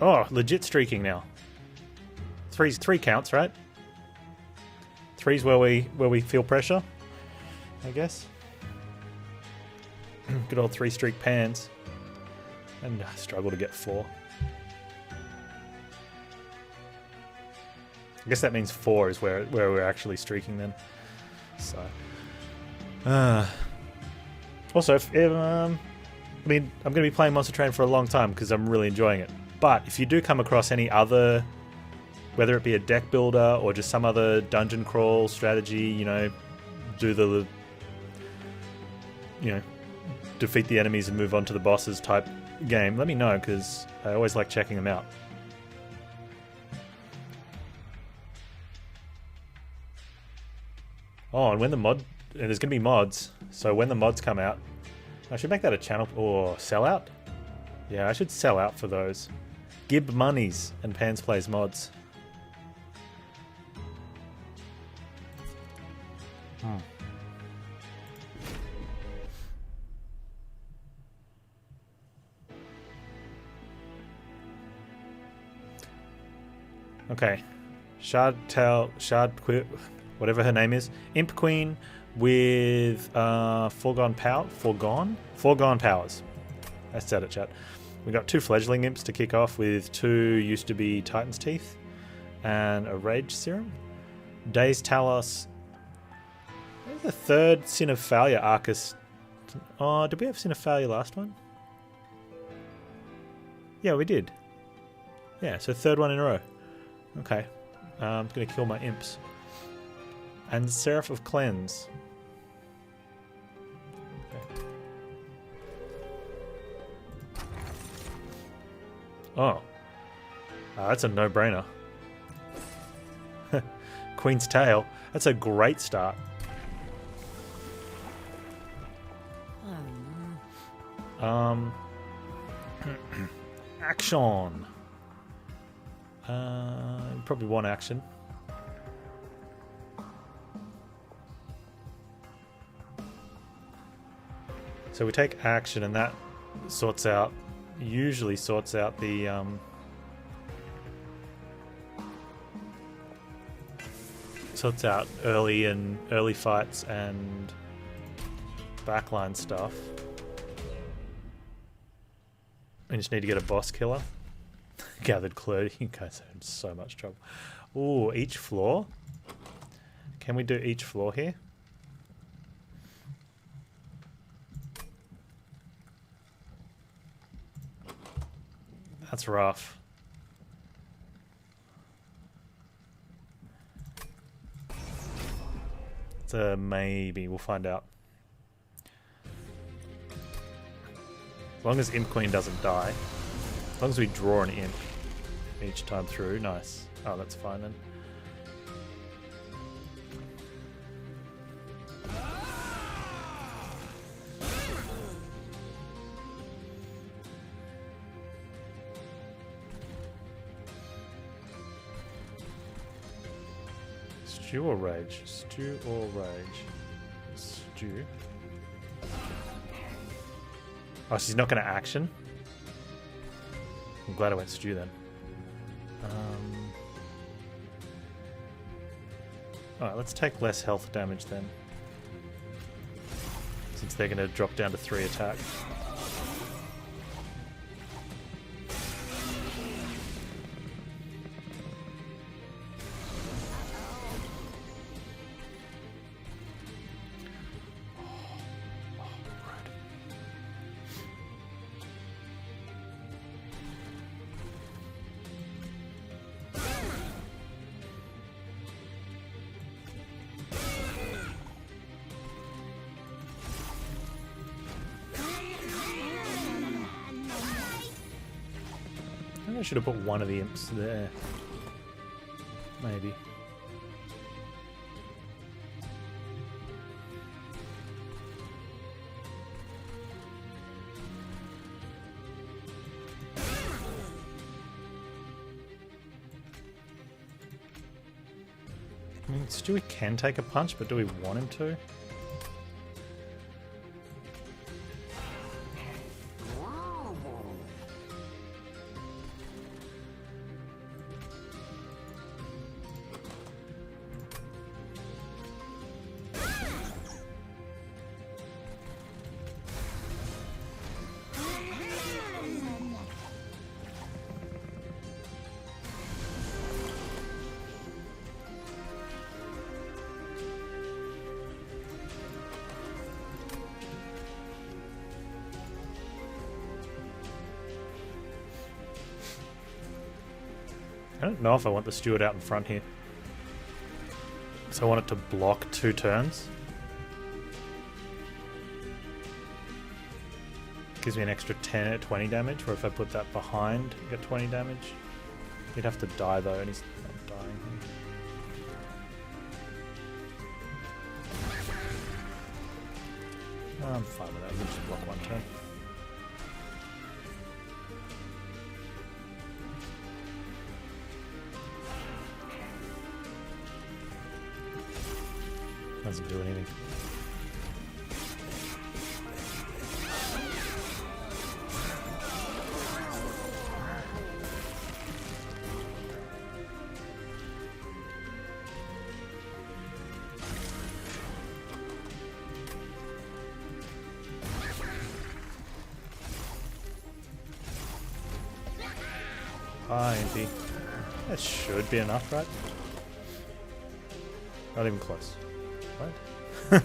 Oh, legit streaking now. Three counts, right? Three's where we feel pressure, I guess. Good old 3-streak Panz. And I struggle to get 4. I guess that means 4 is where we're actually streaking then. So, also, I mean, I'm going to be playing Monster Train for a long time because I'm really enjoying it. But if you do come across any other, whether it be a deck builder or just some other dungeon crawl strategy, you know, defeat the enemies and move on to the bosses type game, let me know because I always like checking them out. Oh, and there's going to be mods, so when the mods come out, I should make that a channel, or sell out? Yeah, I should sell out for those. Gib monies and Panz plays mods. Okay. Whatever her name is. Imp Queen with foregone powers. I said it, chat. We got 2 fledgling imps to kick off with 2 used to be Titan's Teeth and a Rage Serum. Days Talos. The 3rd Sin of Failure Arcus. Oh, did we have Sin of Failure last one? Yeah, we did. Yeah, so 3rd one in a row. Okay. I'm going to kill my imps. And Seraph of Cleanse. Okay. Oh. That's a no-brainer. Queen's Tail. That's a great start. Action. Probably one action. So we take action, and that usually sorts out the early fights and backline stuff. We just need to get a boss killer. Gathered clue. You guys are in so much trouble. Ooh, each floor. Can we do each floor here? That's rough. It's a maybe. We'll find out. As long as Imp Queen doesn't die. As long as we draw an imp each time through. Nice. Oh, that's fine then. Stew or rage? Stew or rage? Stew. Oh, she's not going to action? I'm glad I went stew then. Alright, let's take less health damage then. Since they're going to drop down to 3 attack. I should have put one of the imps there. Maybe. I mean, Stewie can take a punch, but do we want him to? I don't know if I want the steward out in front here. So I want it to block 2 turns. Gives me an extra 10 at 20 damage, or if I put that behind, I get 20 damage. He'd have to die though, and he's not dying. I'm fine with that, we can just block 1 turn. Doesn't do anything. MP. That should be enough, right? Not even close. What?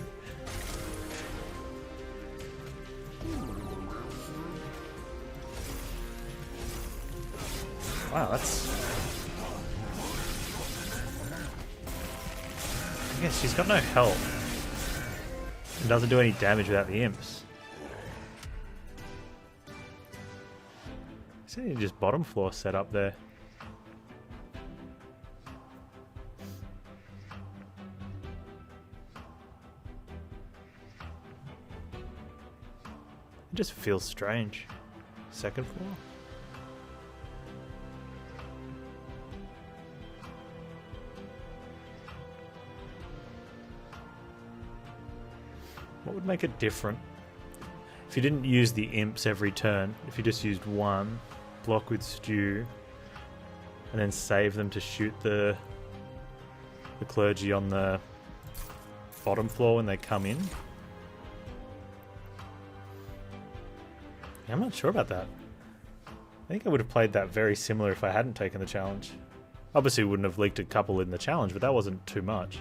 Wow, that's... I guess she's got no health. It doesn't do any damage without the imps. Is it just bottom floor set up there? It just feels strange. Second floor? What would make it different? If you didn't use the imps every turn, if you just used one, block with stew, and then save them to shoot the clergy on the bottom floor when they come in. I'm not sure about that. I think I would have played that very similar if I hadn't taken the challenge. Obviously wouldn't have leaked a couple in the challenge, but that wasn't too much.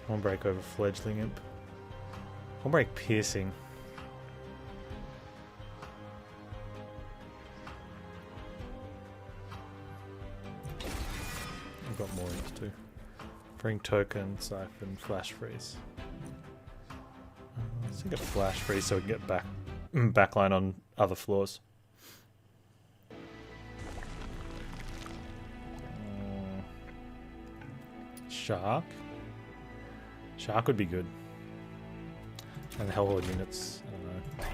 One break over fledgling imp. One break piercing. I've got more imps too. Bring token, siphon, flash freeze. Let's take a flash freeze so we can get backline on other floors. Shark. Shark would be good. And the Hellhorned units, I don't know.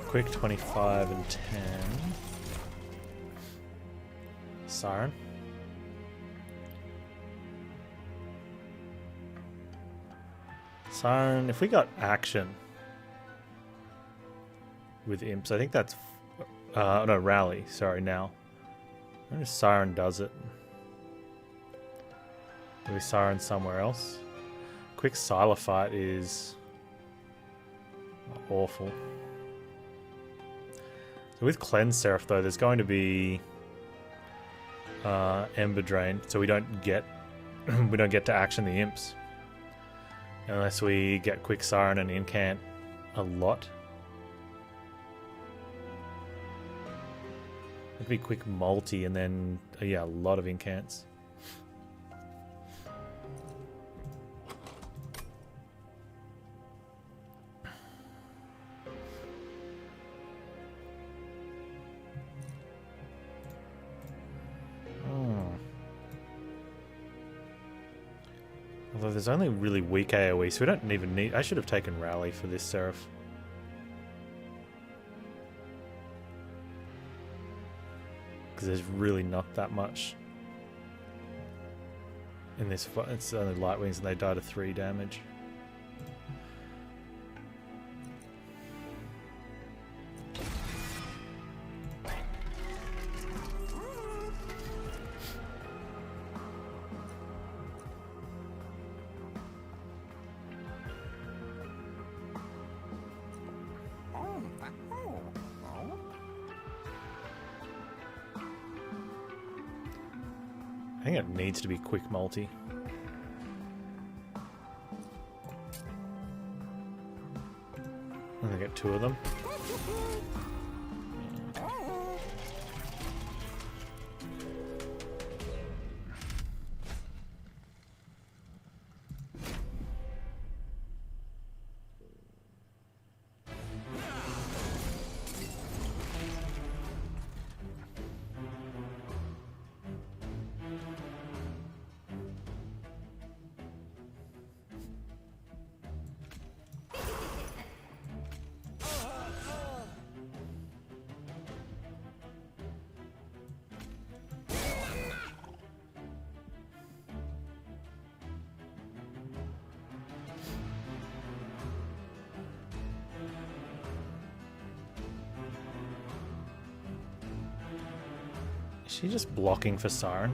Quick 25 and 10. Siren. Siren, if we got action with imps, I think that's... no, rally, sorry, now. I wonder if Siren does it. Do we Siren somewhere else? Quick Siler fight is awful. So with Cleanse Seraph though, there's going to be Ember Drain, so we don't get to action the imps unless we get Quick Siren and Incant a lot. It'd be Quick Multi and then yeah, a lot of Incants. Although there's only really weak AoE, so we don't even need... I should have taken Rally for this Seraph. Because there's really not that much in this fight. It's only Light Wings and they die to 3 damage. think it needs to be quick multi. I'm gonna get 2 of them. Is she just blocking for Siren?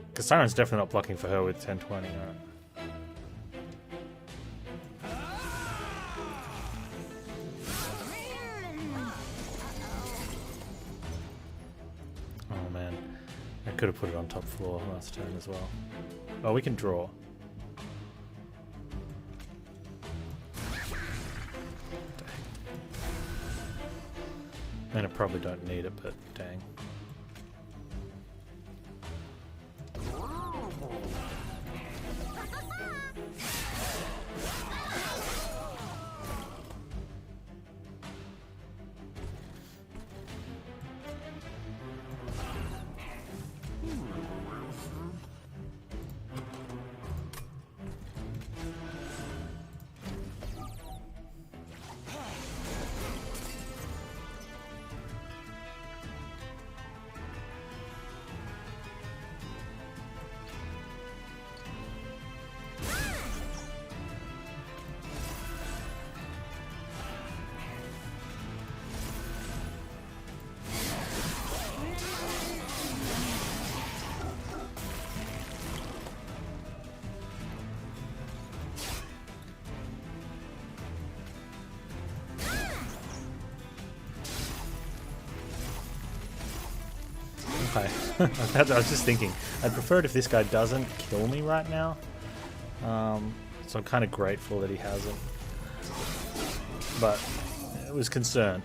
Because Siren's definitely not blocking for her with 1020, right? Oh man, I could have put it on top floor last turn as well. Oh, we can draw. And I probably don't need it, but dang. Okay. I was just thinking, I'd prefer it if this guy doesn't kill me right now. So I'm kind of grateful that he hasn't. But it was concern.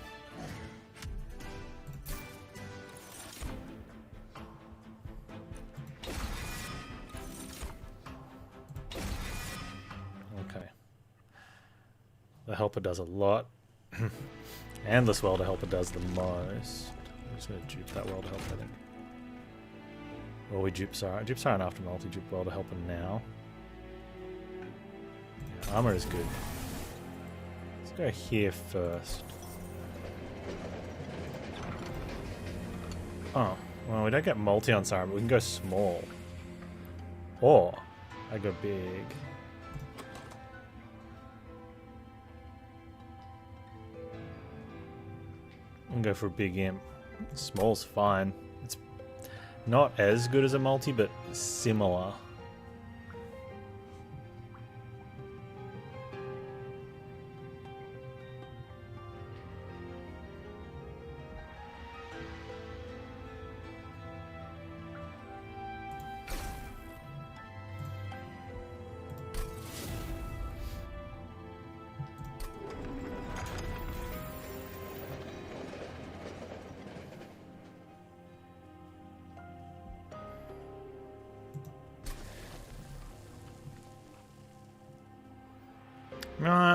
Okay. The helper does a lot. And this welder helper does the most. I'm just going to dupe that welder helper, I think. Or we dupe Siren. Dupe Siren after multi, dupe welder helper now. Yeah, armor is good. Let's go here first. Oh, well, we don't get multi on Siren, but we can go small. Or I go big. I'm gonna go for a big imp. Small's fine. It's not as good as a multi, but similar.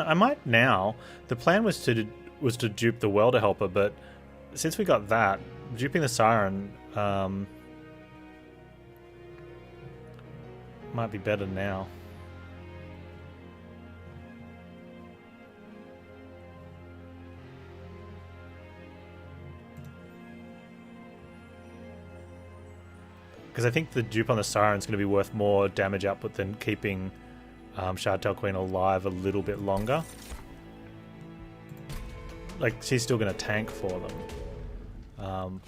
I might now. The plan was to dupe the welder helper, but since we got that, duping the Siren might be better now. Because I think the dupe on the Siren is going to be worth more damage output than keeping Shardtail Queen alive a little bit longer. Like, she's still going to tank for them.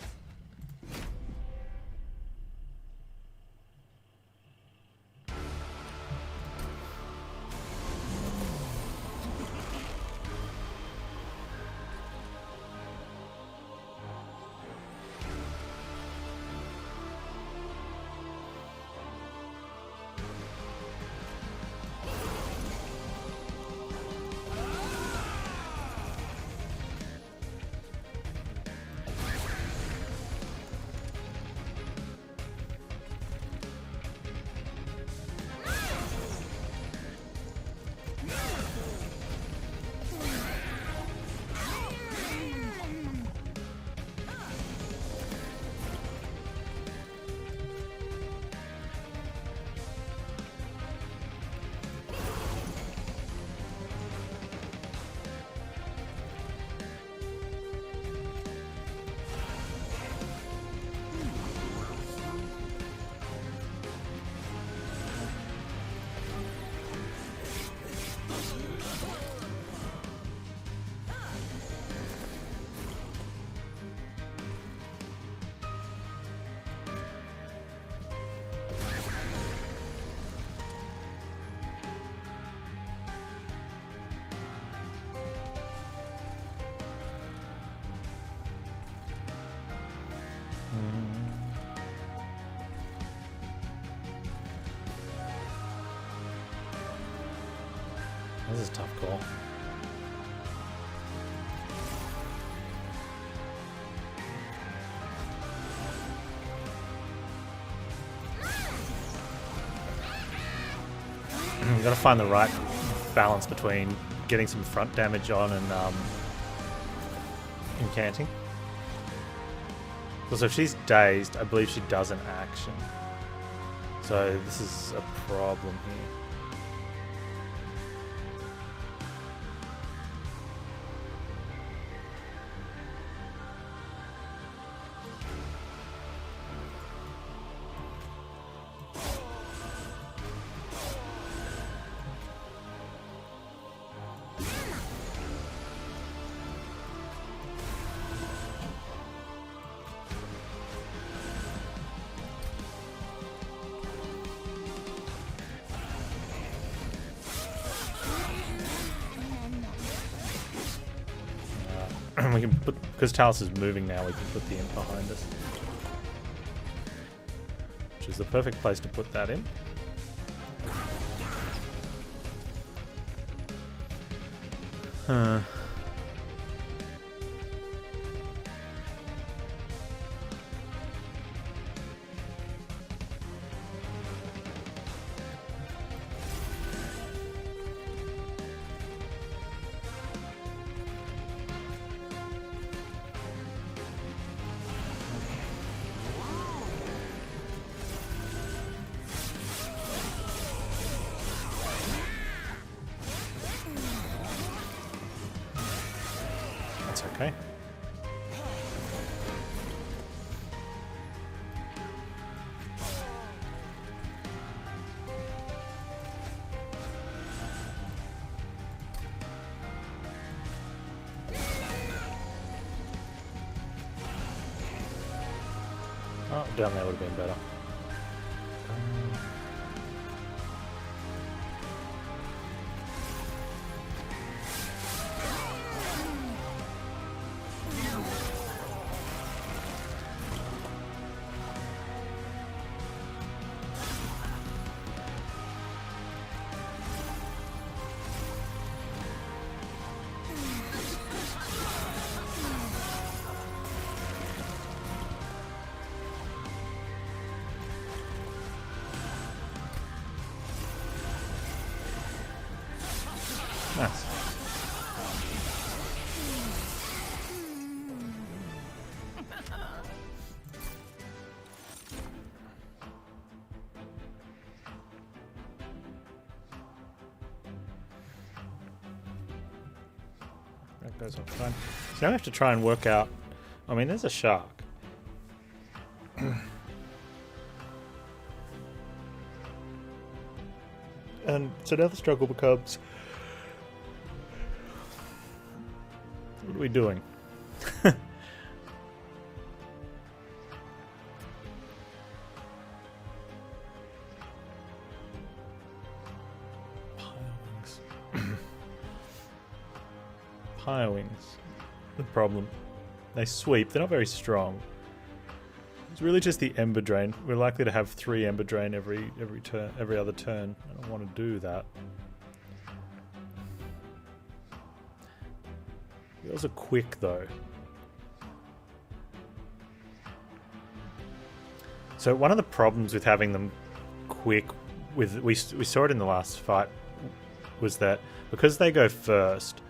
This is a tough call. We've got to find the right balance between getting some front damage on and incanting. Also, if she's dazed, I believe she does an action. So this is a problem here. We can put, because Talos is moving now, we can put the imp behind us. Which is the perfect place to put that in. Okay. Oh, down there would have been better. Nice. That goes off fine. So now we have to try and work out. I mean, there's a shark. And so now the struggle becomes, what are we doing? Pyre wings. The problem. They sweep. They're not very strong. It's really just the Ember Drain. We're likely to have 3 Ember Drain every turn, every other turn. I don't want to do that. Those are quick though. So one of the problems with having them quick, we saw it in the last fight, was that because they go first,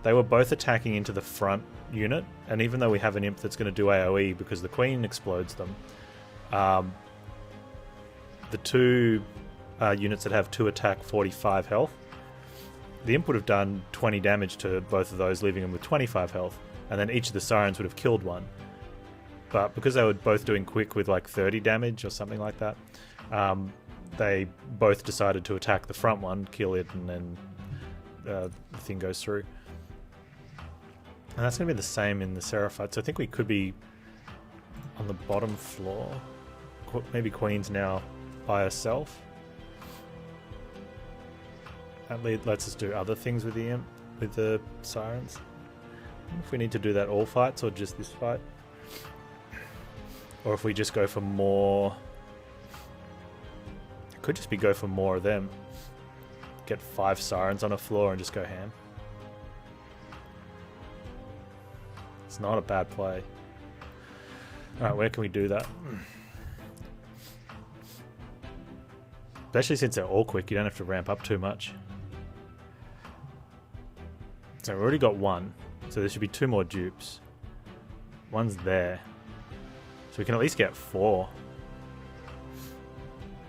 they were both attacking into the front unit, and even though we have an imp that's going to do AoE because the queen explodes them, the two units that have 2 attack, 45 health, the imp would have done 20 damage to both of those, leaving them with 25 health, and then each of the Sirens would have killed one. But because they were both doing quick with like 30 damage or something like that, they both decided to attack the front one, kill it, and then the thing goes through. And that's going to be the same in the Seraphite, so I think we could be on the bottom floor. Maybe Queen's now by herself. That lets us do other things with the imp, with the Sirens. I don't know if we need to do that all fights or just this fight. Or if we just go for more... It could just be go for more of them. get 5 Sirens on a floor and just go ham. It's not a bad play. Alright, where can we do that? Especially since they're all quick, you don't have to ramp up too much. So we've already got 1. So there should be 2 more dupes. One's there. So we can at least get 4.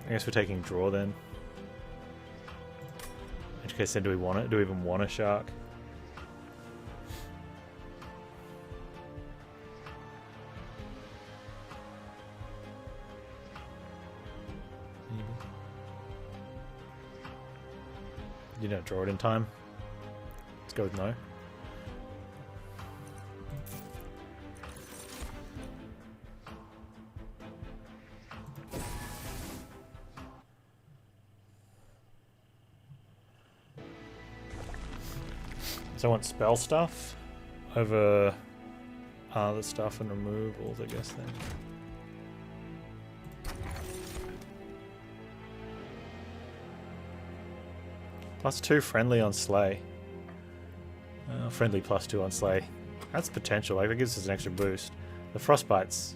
I guess we're taking draw then. In which case then do we want it? Do we even want a shark? You don't draw it in time. Let's go with no. So I want spell stuff over other stuff and removals, I guess then. +2 friendly on Slay. Friendly +2 on Slay. That's potential. Like, that gives us an extra boost. The Frostbite's...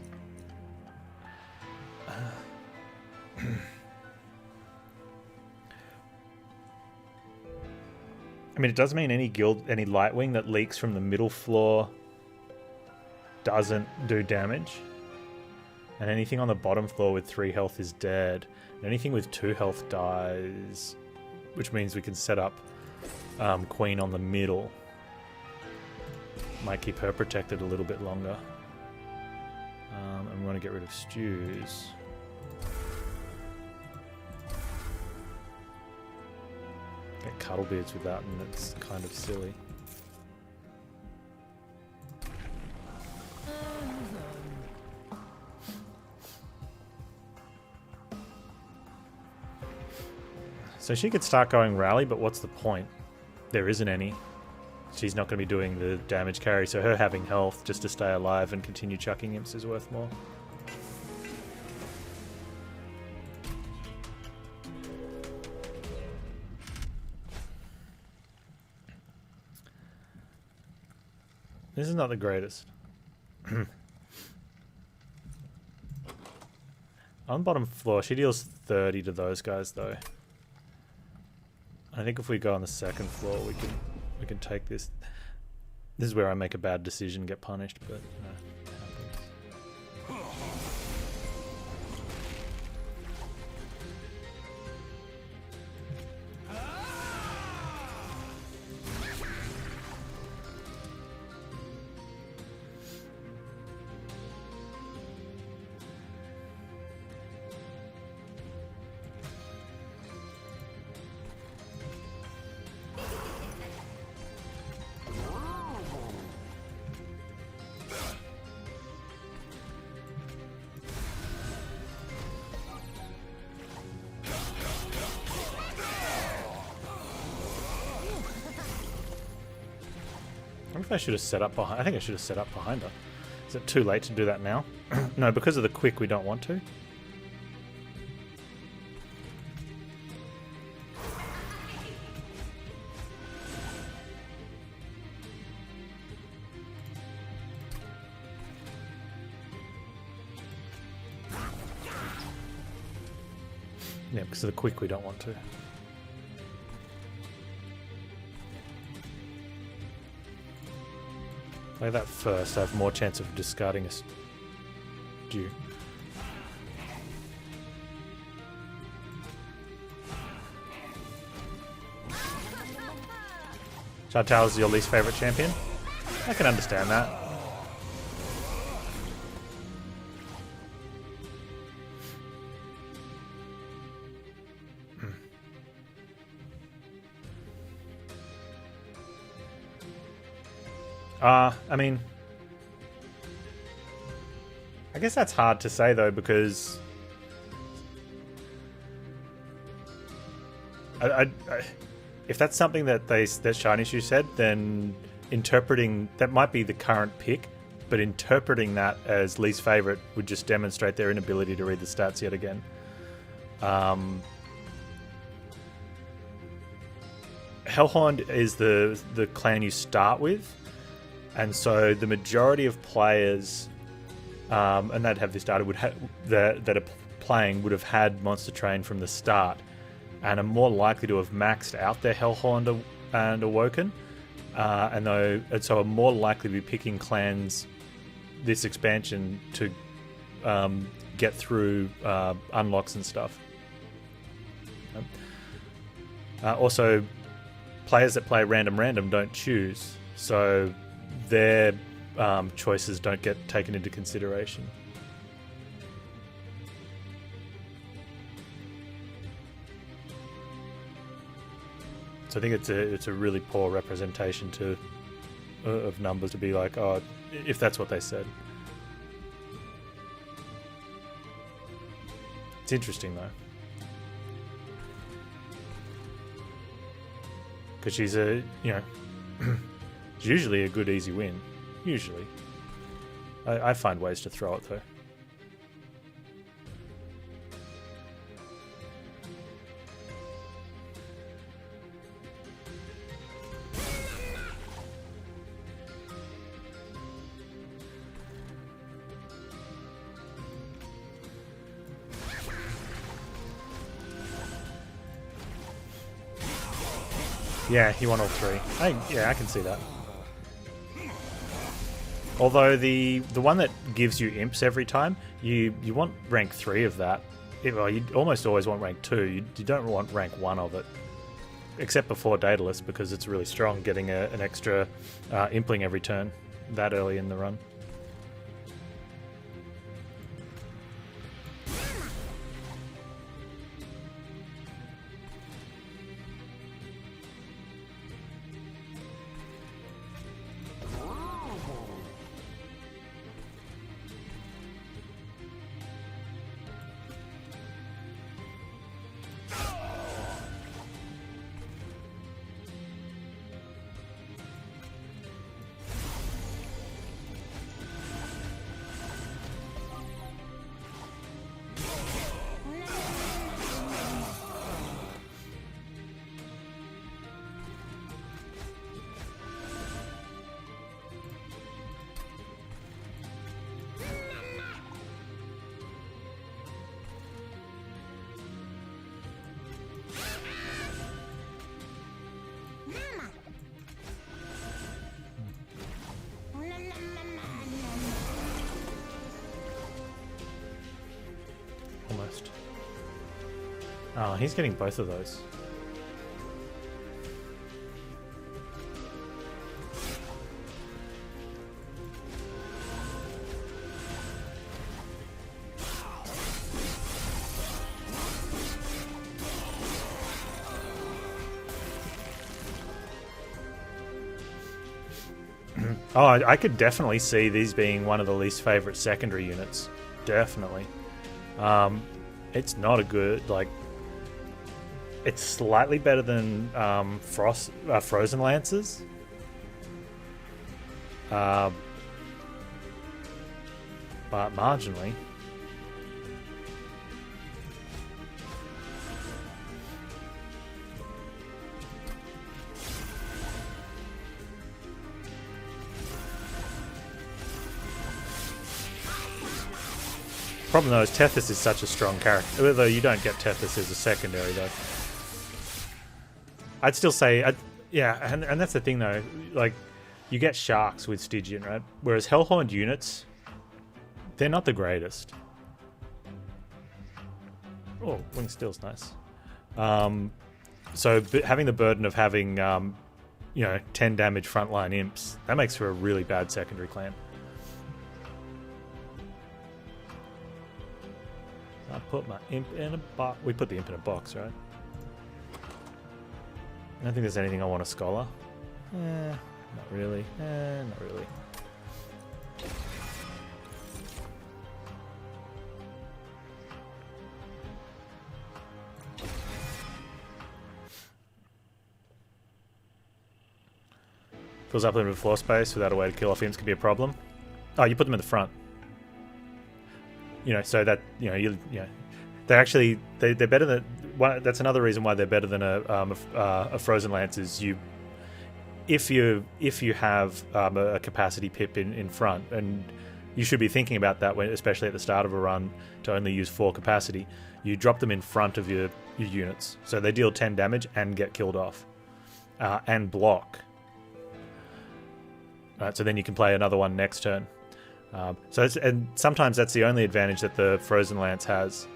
I mean, it does mean any Lightwing that leaks from the middle floor doesn't do damage. And anything on the bottom floor with 3 health is dead. And anything with 2 health dies. Which means we can set up Queen on the middle. Might keep her protected a little bit longer. And we want to get rid of stews. Get Cuddlebeards with that, and it's kind of silly. So she could start going rally, but what's the point? There isn't any. She's not going to be doing the damage carry, so her having health just to stay alive and continue chucking imps is worth more. This is not the greatest. On the bottom floor, she deals 30 to those guys, though. I think if we go on the second floor, we can take this. This is where I make a bad decision, get punished, but you know, it happens. I wonder if I should have set up behind. I think I should have set up behind her. Is it too late to do that now? No, because of the quick, we don't want to. Yeah, because of the quick, we don't want to. Play that first, I have more chance of discarding a stew. Chartal is your least favourite champion? I can understand that. I mean, I guess that's hard to say though, because if that's something that Shiny Shoe said, then interpreting that might be the current pick, but interpreting that as least favorite would just demonstrate their inability to read the stats yet again. Hellhorned is the clan you start with, and so the majority of players, and they'd have this data, that are playing would have had Monster Train from the start, and are more likely to have maxed out their Hellhorned and Awoken, and so are more likely to be picking clans this expansion to get through unlocks and stuff. Also, players that play random don't choose, so their choices don't get taken into consideration. So I think it's a really poor representation of numbers to be like, oh, if that's what they said. It's interesting though, because she's it's usually a good easy win. Usually, I find ways to throw it though. Yeah, he won all three. I can see that. Although the one that gives you imps every time, you want rank 3 of that. Well, you almost always want rank 2. You don't want rank 1 of it. Except before Daedalus, because it's really strong getting an extra impling every turn that early in the run. Almost. Oh, he's getting both of those. Oh, I could definitely see these being one of the least favorite secondary units. Definitely. It's not a good, like, it's slightly better than Frozen Lances. But marginally. Problem though is Tethys is such a strong character, although you don't get Tethys as a secondary though. I'd still say, yeah, and that's the thing though, like, you get Sharks with Stygian, right? Whereas Hellhorned units, they're not the greatest. Oh, Wing Steel's nice. So having the burden of having, 10 damage frontline imps, that makes for a really bad secondary clan. I put my imp in a box. We put the imp in a box, right? I don't think there's anything I want to scholar. Not really. Not really. Fills up limited floor space without a way to kill off imps can be a problem. Oh, you put them in the front. So that they're better than that's another reason why they're better than a Frozen Lance. Is if you have a capacity pip in front, and you should be thinking about that especially at the start of a run, to only use 4 capacity. You drop them in front of your units, so they deal 10 damage and get killed off, and block. Right, so then you can play another one next turn. And sometimes that's the only advantage that the Frozen Lance has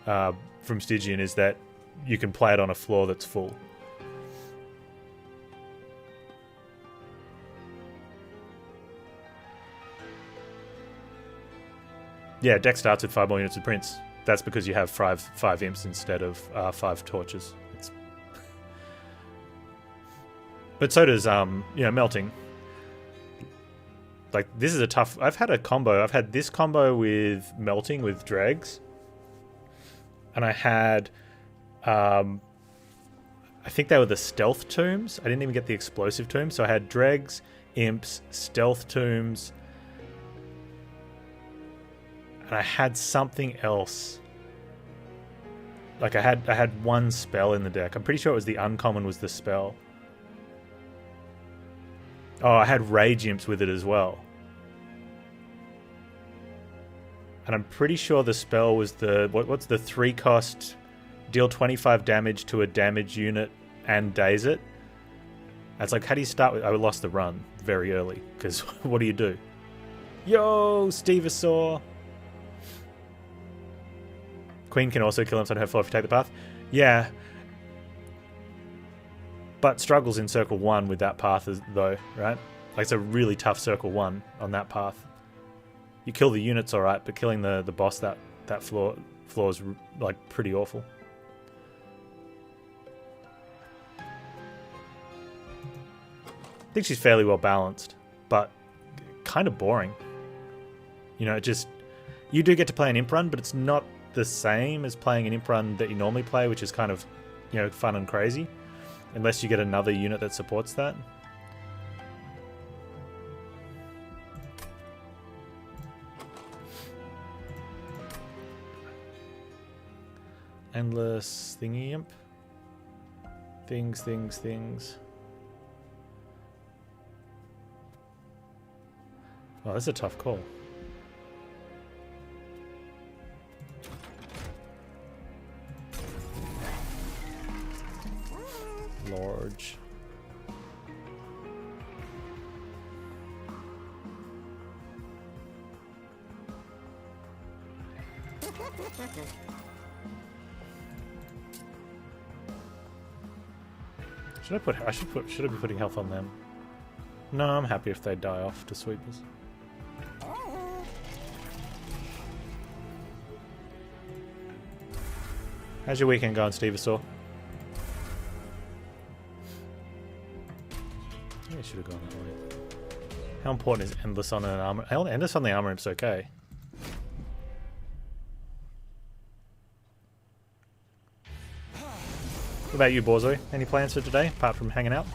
from Stygian, is that you can play it on a floor that's full. Yeah, deck starts with 5 more units of Prince. That's because you have five imps instead of 5 torches. But so does melting. Like, this is a tough... I've had a combo. I've had this combo with melting with dregs. And I had... I think they were the stealth tombs. I didn't even get the explosive tombs. So I had dregs, imps, stealth tombs... And I had something else. Like I had one spell in the deck. I'm pretty sure it was the uncommon was the spell. Oh, I had rage imps with it as well. And I'm pretty sure the spell was the what's the 3-cost, deal 25 damage to a damage unit and daze it. And it's like, how do you start with... I lost the run very early because what do you do? Yo, Stevosaur. Queen can also kill inside her floor if you take the path. Yeah. But struggles in circle 1 with that path though, right? Like, it's a really tough circle 1 on that path. You kill the units alright, but killing the boss that floor is like pretty awful. I think she's fairly well balanced, but kind of boring. You know, you do get to play an imp run, but it's not the same as playing an imp run that you normally play, which is kind of, fun and crazy, unless you get another unit that supports that. Endless thingy imp. Things. Oh, that's a tough call. Large. Should I be putting health on them? No, I'm happy if they die off to sweepers. How's your weekend going, Stevosaur? I should have gone that way. How important is Endless on an armor? Endless on the armor imp's okay. What about you, Borzoi? Any plans for today, apart from hanging out?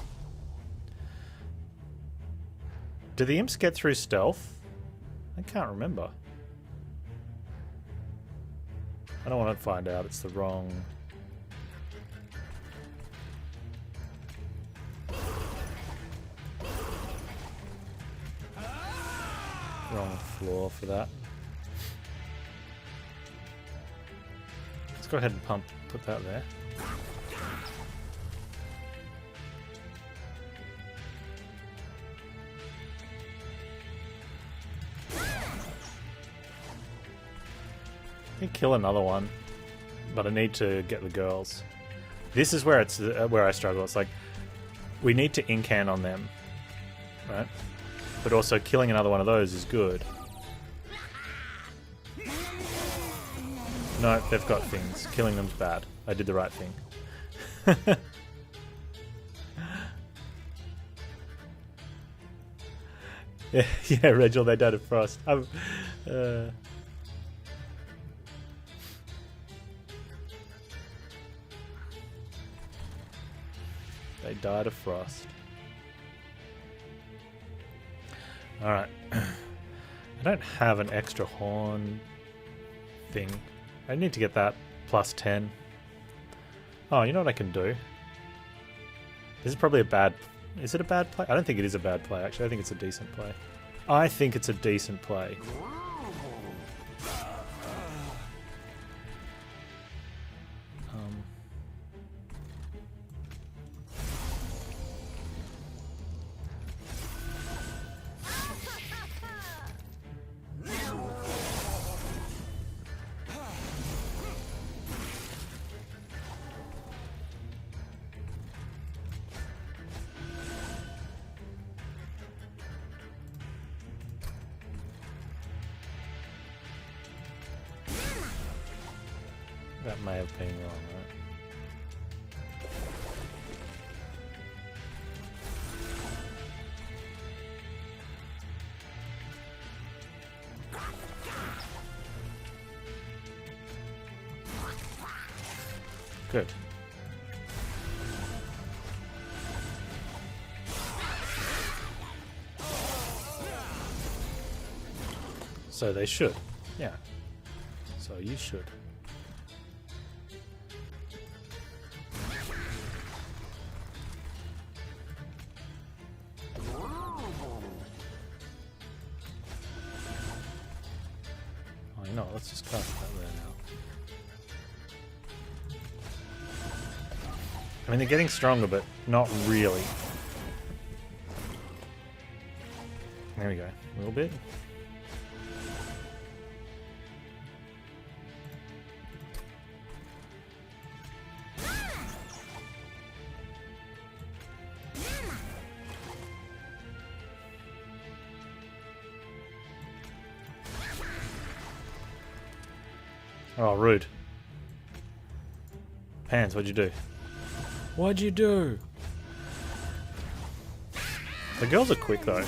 Do the imps get through stealth? I can't remember. I don't want to find out. It's the wrong... wrong floor for that. Let's go ahead and put that there. I can kill another one, but I need to get the girls. This is where it's where I struggle. It's like, we need to incan on them, right? But also killing another one of those is good. No, they've got things. Killing them's bad. I did the right thing. Yeah, Reginald, they died of frost. They died of frost. Alright. I don't have an extra horn thing. I need to get that plus 10. Oh, you know what I can do? This is probably a bad... Is it a bad play? I don't think it is a bad play, actually. I think it's a decent play. I think it's a decent play. That may have been wrong, right? Good. So they should. Yeah. So you should. No, let's just cast that there now. I mean, they're getting stronger, but not really. There we go. A little bit. Oh, rude. Panz, what'd you do? What'd you do? The girls are quick, though.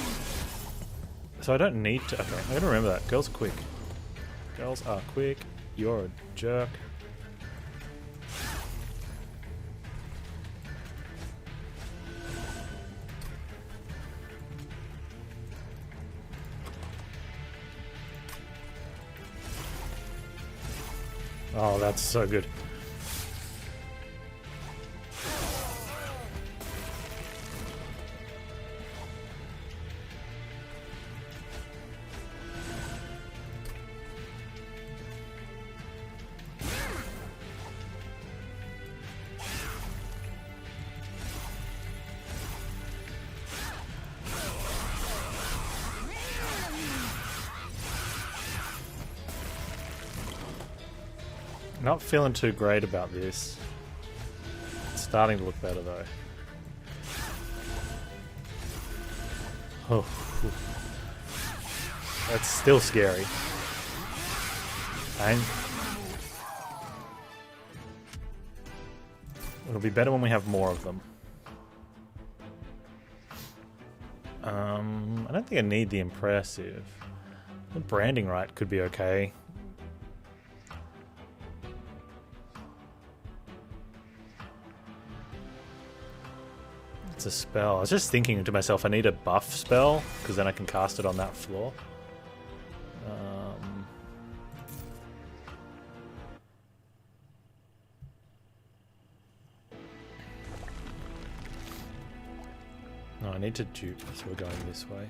So I don't need to... Okay, I gotta remember that. Girls are quick. Girls are quick. You're a jerk. Oh, that's so good. Not feeling too great about this. It's starting to look better though. Oh, that's still scary. And it'll be better when we have more of them. I don't think I need the impressive. The branding right could be okay. A spell. I was just thinking to myself, I need a buff spell because then I can cast it on that floor. No, I need to dupe, so we're going this way.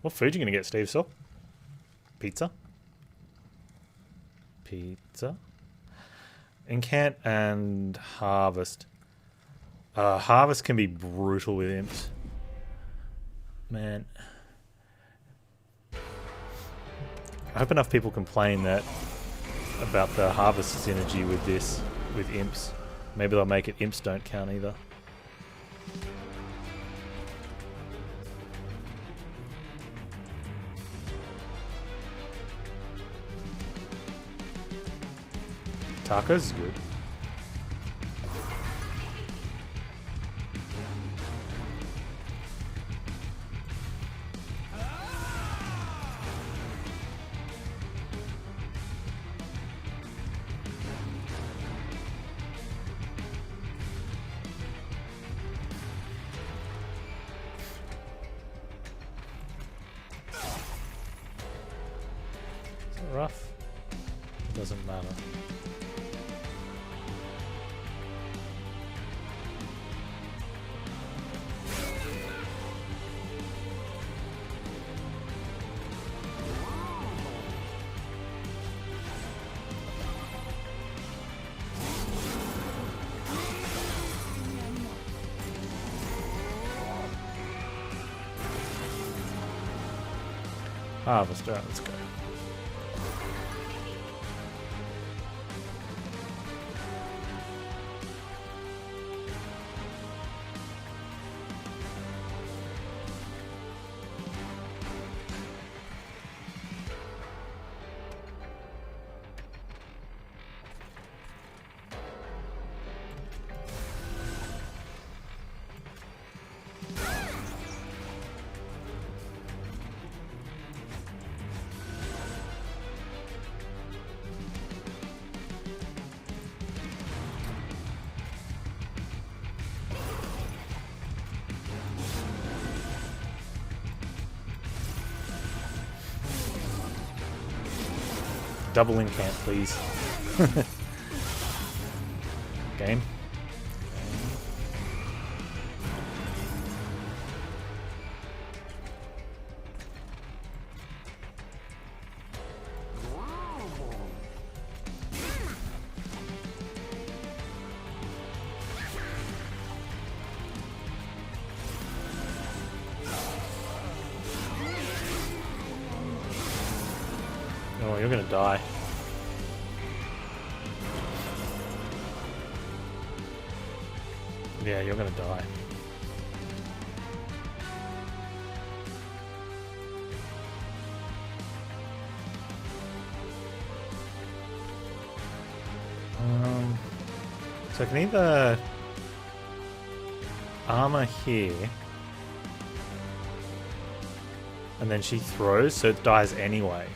What food are you going to get, Steve? So? Pizza? Pizza? Incant and Harvest. Harvest can be brutal with imps. Man. I hope enough people complain that about the Harvest synergy with this, with imps. Maybe they'll make it imps don't count either. Tacos is good. rough? It doesn't matter. Harvest, alright, let's go. Double incant, please. Game. Oh, you're gonna die. Yeah, you're gonna die. So I can either armor here, and then she throws, so it dies anyway.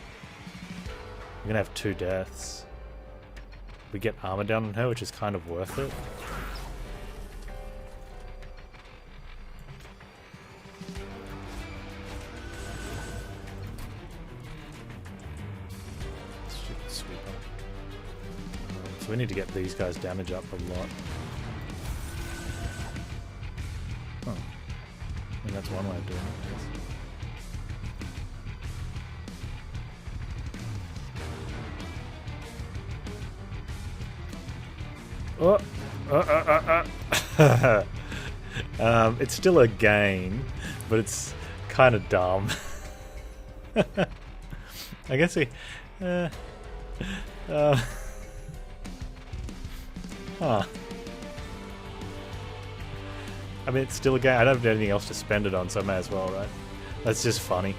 We're gonna have 2 deaths. We get armor down on her, which is kind of worth it. Stupid sweeper. So we need to get these guys' damage up a lot. Huh. I mean, that's one way of doing it, I guess. It's still a game, but it's kind of dumb. I guess we... huh. I mean, it's still a game. I don't have anything else to spend it on, so I may as well, right? That's just funny.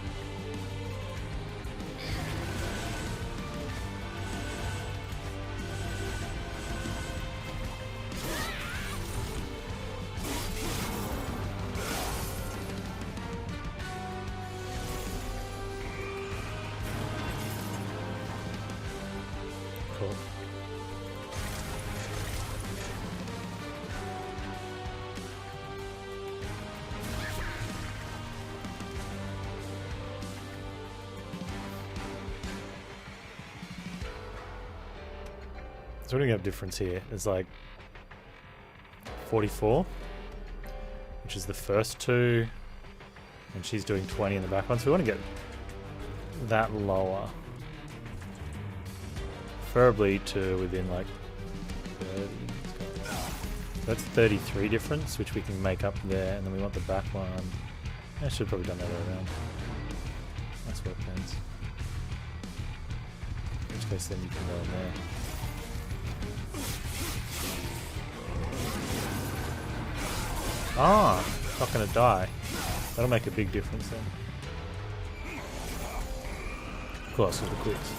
Cool. So what do we have difference here? It's like 44, which is the first 2, and she's doing 20 in the back one, so we want to get that lower. Preferably to within like 30. So that's 33 difference, which we can make up there, and then we want the back one. I should have probably done that other way around. That's what Panz. In which case then you can go in there. Ah, not gonna die. That'll make a big difference then. Of course, with the quicks.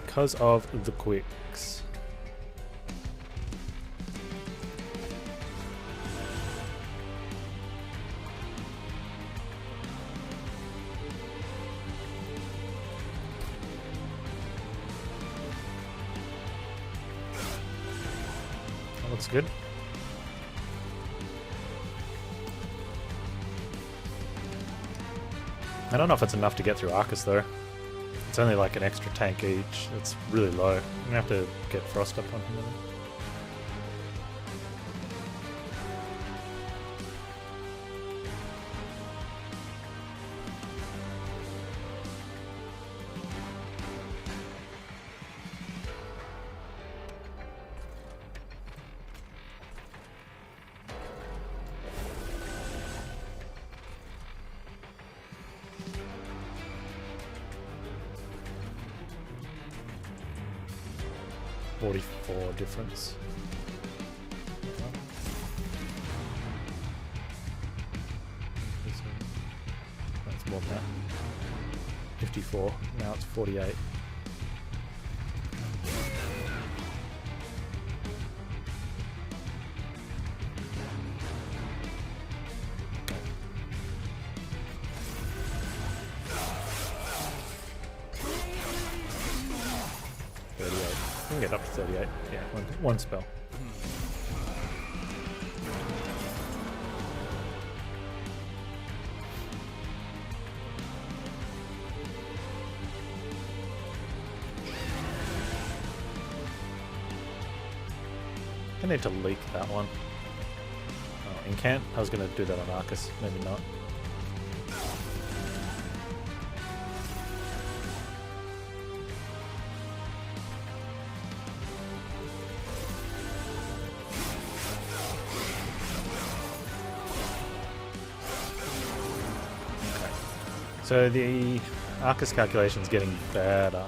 Because of the quicks. That looks good. I don't know if it's enough to get through Arcus though. It's It's only like an extra tank each. It's really low. I'm gonna have to get Frost up on him. $44 difference. That's more than that. 54. Now it's 48. I can get up to 38. Yeah, one spell. I need to leak that one. Oh, incant? I was going to do that on Arcus. Maybe not. So the Arcus calculation's getting better.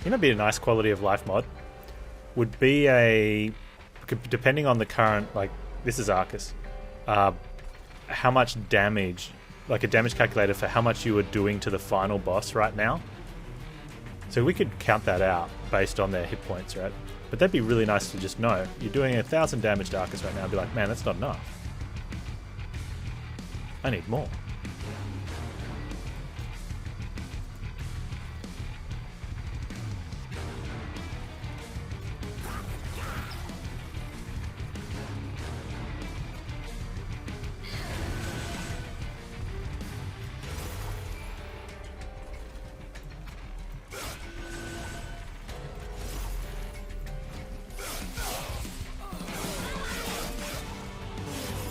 You know, be a nice quality of life mod would be a, depending on the current, like this is Arcus, how much damage, like a damage calculator for how much you were doing to the final boss right now. So we could count that out based on their hit points, right? But that'd be really nice to just know. You're doing 1,000 damage to Arcus right now. I'd be like, man, that's not enough. I need more.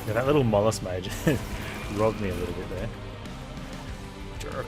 Yeah, that little mollusk mage robbed me a little bit there. Jerk.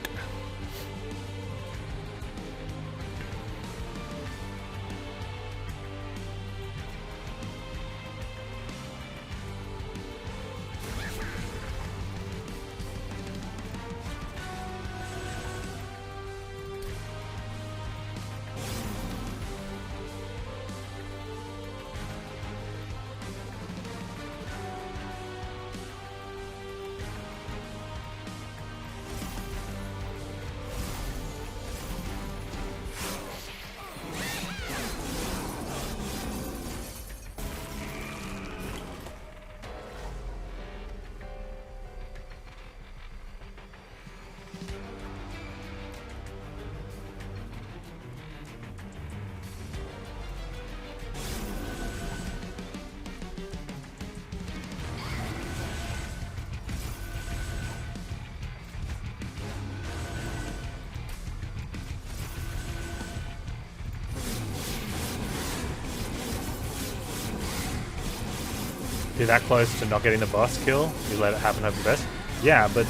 You're that close to not getting the boss kill, you let it happen, hope for the best. Yeah, but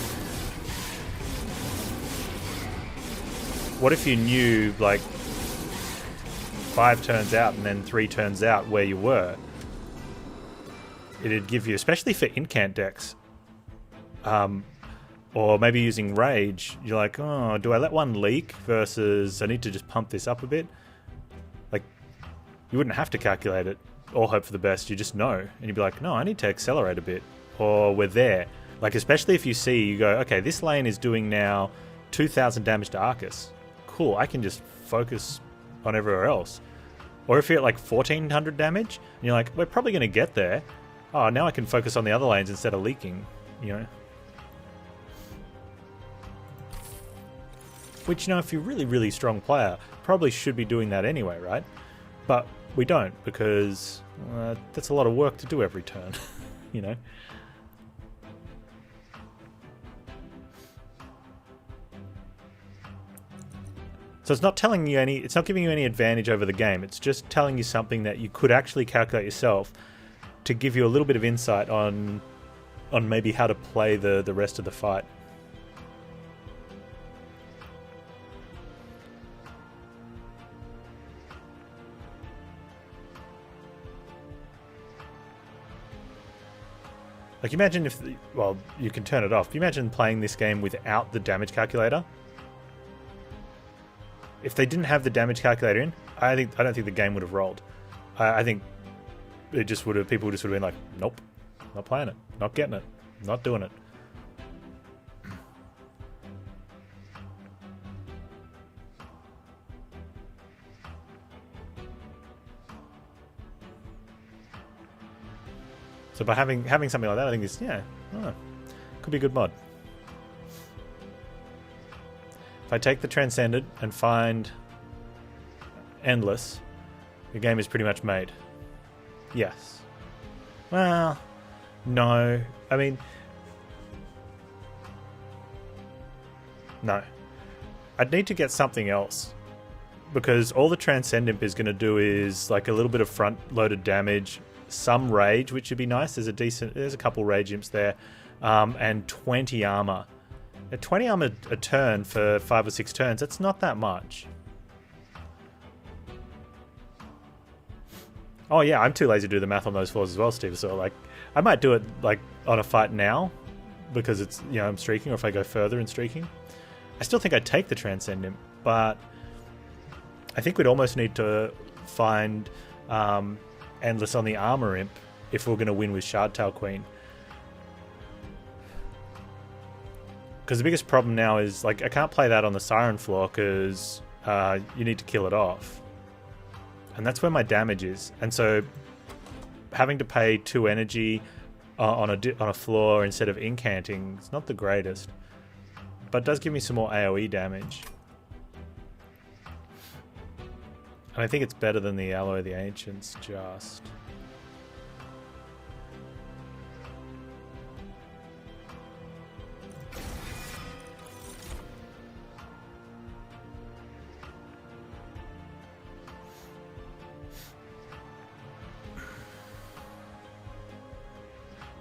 what if you knew like 5 turns out and then 3 turns out where you were? It'd give you, especially for incant decks, or maybe using rage, you're like, oh, do I let one leak versus I need to just pump this up a bit? Like, you wouldn't have to calculate it or hope for the best, you just know. And you'd be like, no, I need to accelerate a bit, or we're there. Like, especially if you see, you go, okay, this lane is doing now 2,000 damage to Arcus. Cool, I can just focus on everywhere else. Or if you're at like 1,400 damage, and you're like, we're probably going to get there. Oh, now I can focus on the other lanes instead of leaking, you know? Which, you know, if you're a really, really strong player, probably should be doing that anyway, right? But we don't, because that's a lot of work to do every turn, you know? So it's not telling you any. It's not giving you any advantage over the game. It's just telling you something that you could actually calculate yourself to give you a little bit of insight on maybe how to play the rest of the fight. Like, imagine if, well, you can turn it off. Imagine playing this game without the damage calculator. If they didn't have the damage calculator in, I don't think the game would have rolled. I think it just would have. People just would have been like, "Nope, not playing it, not getting it, not doing it." So by having something like that, I think it's could be a good mod. If I take the Transcended and find Endless, the game is pretty much made. Yes. Well, no. I mean, no. I'd need to get something else, because all the Transcend Imp is going to do is like a little bit of front-loaded damage, some rage, which would be nice. There's a couple rage imps there, and 20 armor. At 20 armor a turn for 5 or 6 turns, that's not that much. Oh yeah, I'm too lazy to do the math on those floors as well, Steve. So like, I might do it like on a fight now, because it's, you know, I'm streaking, or if I go further in streaking. I still think I'd take the Transcend Imp, but I think we'd almost need to find Endless on the Armor Imp if we're going to win with Shardtail Queen. Because the biggest problem now is, like, I can't play that on the Siren floor because you need to kill it off. And that's where my damage is. And so having to pay 2 energy on a floor instead of incanting is not the greatest. But it does give me some more AoE damage. And I think it's better than the Alloy of the Ancients, just.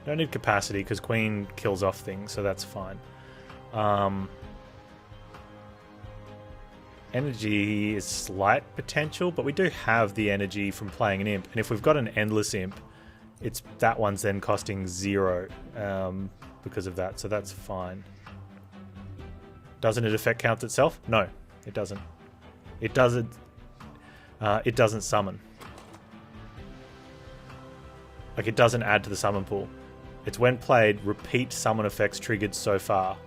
Don't need capacity because Queen kills off things, so that's fine. Energy is slight potential, but we do have the energy from playing an imp. And if we've got an endless imp, that one's then costing 0 because of that, so that's fine. Doesn't it affect count itself? No, it doesn't. It doesn't summon. Like, it doesn't add to the summon pool. It's when played, repeat summon effects triggered so far.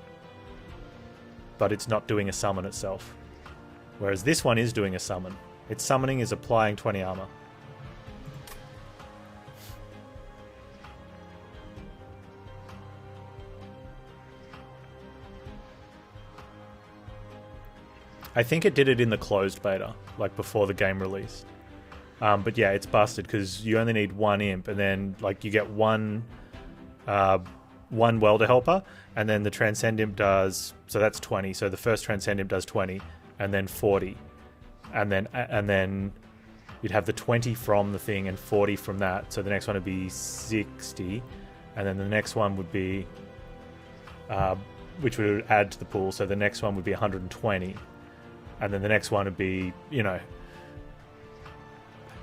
But it's not doing a summon itself. Whereas this one is doing a summon. Its summoning is applying 20 armor. I think it did it in the closed beta, like before the game released. But yeah, it's busted because you only need 1 imp, and then like you get one welder helper, and then the transcend imp does, so that's 20. So the first transcend imp does 20, and then 40, and then you'd have the 20 from the thing and 40 from that. So the next one would be 60, and then the next one would be which would add to the pool. So the next one would be 120, and then the next one would be, you know,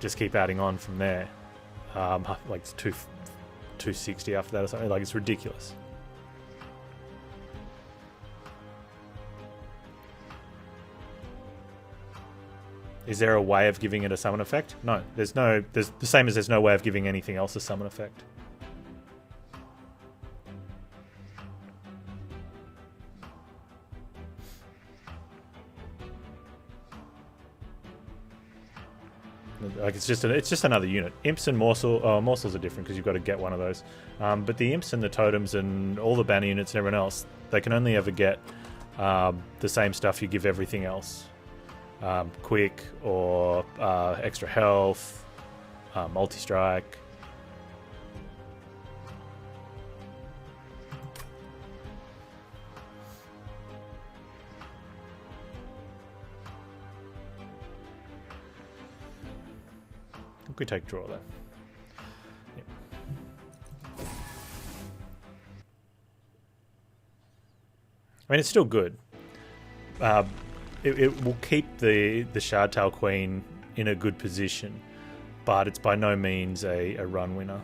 just keep adding on from there. Like it's 260 after that or something. Like, it's ridiculous. Is there a way of giving it a summon effect? No. There's the same as there's no way of giving anything else a summon effect. Like, it's just another unit. Imps and morsels are different because you've got to get one of those. But the imps and the totems and all the banner units and everyone else, they can only ever get the same stuff you give everything else. Quick or extra health, multi-strike. think we take draw, though. Yep. I mean, it's still good. It will keep the Shardtail Queen in a good position, but it's by no means a run winner.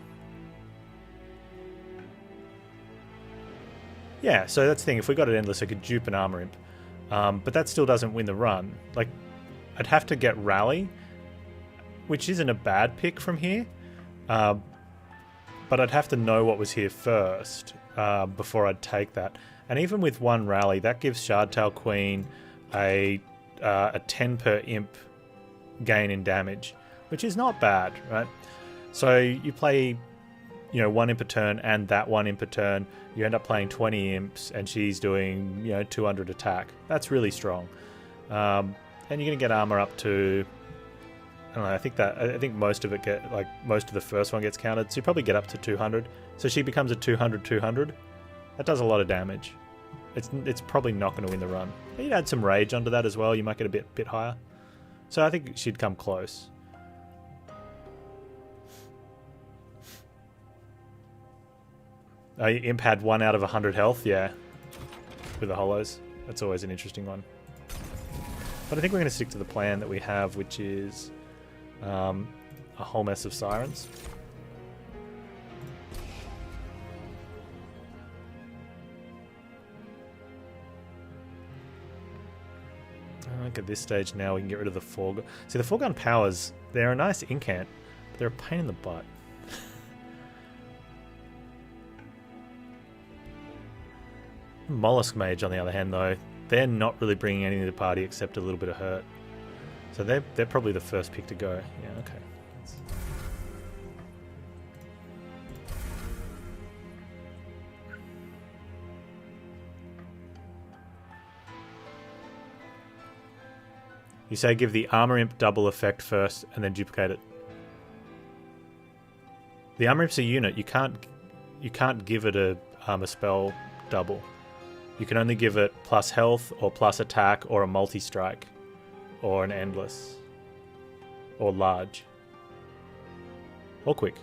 Yeah, so that's the thing. If we got it endless, I could dupe an Armor Imp. But that still doesn't win the run. Like, I'd have to get Rally, which isn't a bad pick from here. But I'd have to know what was here first before I'd take that. And even with one Rally, that gives Shardtail Queen a 10 per imp gain in damage, which is not bad, right? So you play, one imp a turn and that one imp a turn. You end up playing 20 imps, and she's doing 200 attack. That's really strong. And you're gonna get armor up to, I don't know. I think most of it most of the first one gets counted. So you probably get up to 200. So she becomes a 200. That does a lot of damage. It's probably not going to win the run. You'd add some rage onto that as well. You might get a bit higher. So I think she'd come close. Imp had 1 out of 100 health, yeah, with the hollows. That's always an interesting one. But I think we're going to stick to the plan that we have, which is a whole mess of Sirens. I think at this stage now we can get rid of the Foregun. See, the Foregun powers, they're a nice incant, but they're a pain in the butt. Mollusk Mage, on the other hand, though, they're not really bringing anything to the party except a little bit of hurt. So they're probably the first pick to go. Yeah, okay. You say give the Armor Imp double effect first and then duplicate it. The Armor Imp's a unit. You can't give it a armor spell double. You can only give it plus health or plus attack or a multi-strike or an endless or large or quick.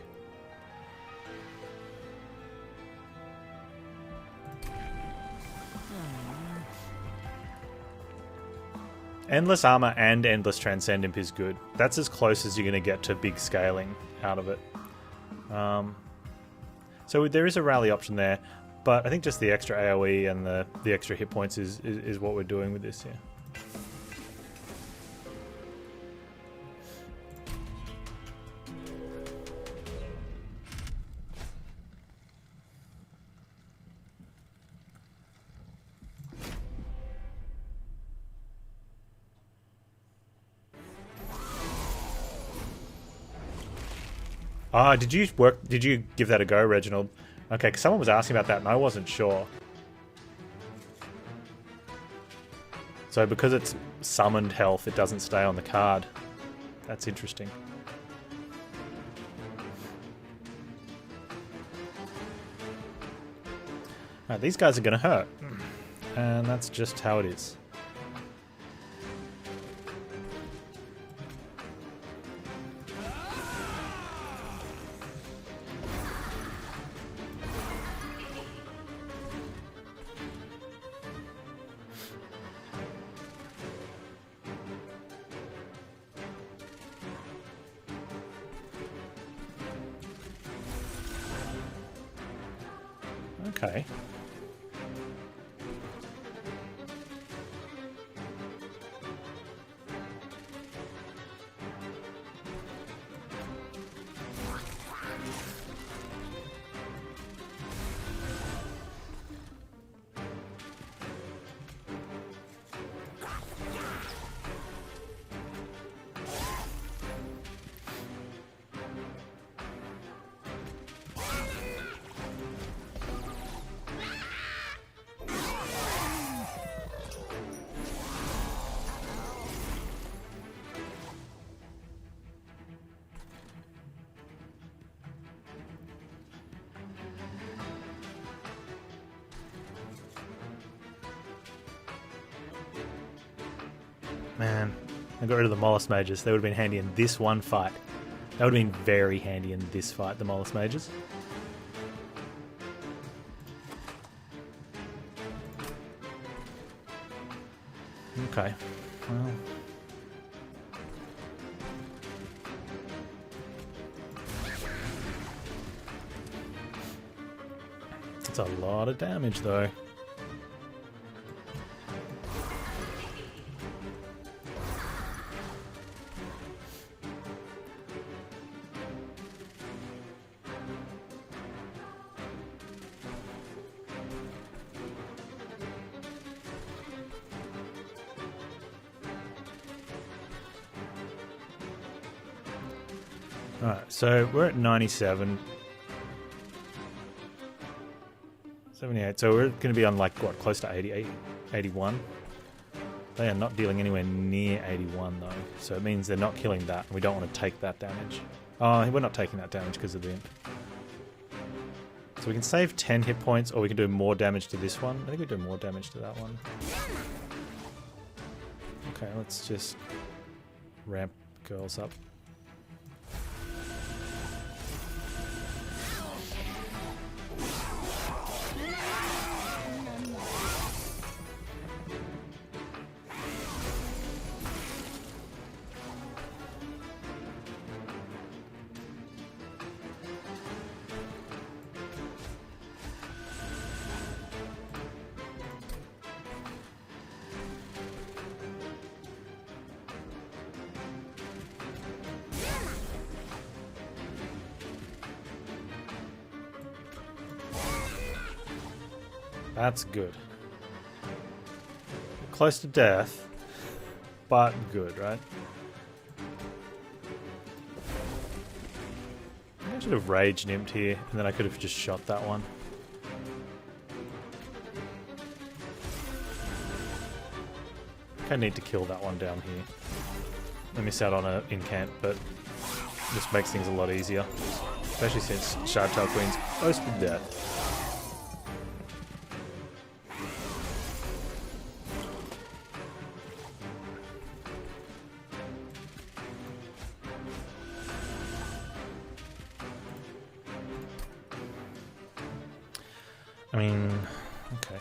Endless armor and endless transcend imp is good. That's as close as you're going to get to big scaling out of it. So there is a rally option there. But I think just the extra AoE and the extra hit points is what we're doing with this here. Ah, did you give that a go, Reginald? Okay, because someone was asking about that and I wasn't sure. So because it's summoned health, it doesn't stay on the card. That's interesting. Alright, these guys are going to hurt. And that's just how it is. Okay. Man, I got rid of the Mollusk Mages. They would have been handy in this one fight. That would have been very handy in this fight, the Mollusk Mages. Okay. Well. It's a lot of damage, though. Alright, so we're at 97. 78, so we're going to be on like, what, close to 88, 81? They are not dealing anywhere near 81 though, so it means they're not killing that, and we don't want to take that damage. Oh, we're not taking that damage because of the imp. So we can save 10 hit points, or we can do more damage to this one. I think we do more damage to that one. Okay, let's just ramp girls up. That's good. Close to death, but good, right? I should have rage nimped here, and then I could have just shot that one. I need to kill that one down here. I miss out on an incant, but this makes things a lot easier. Especially since Shardtail Queen's close to death. I mean, okay.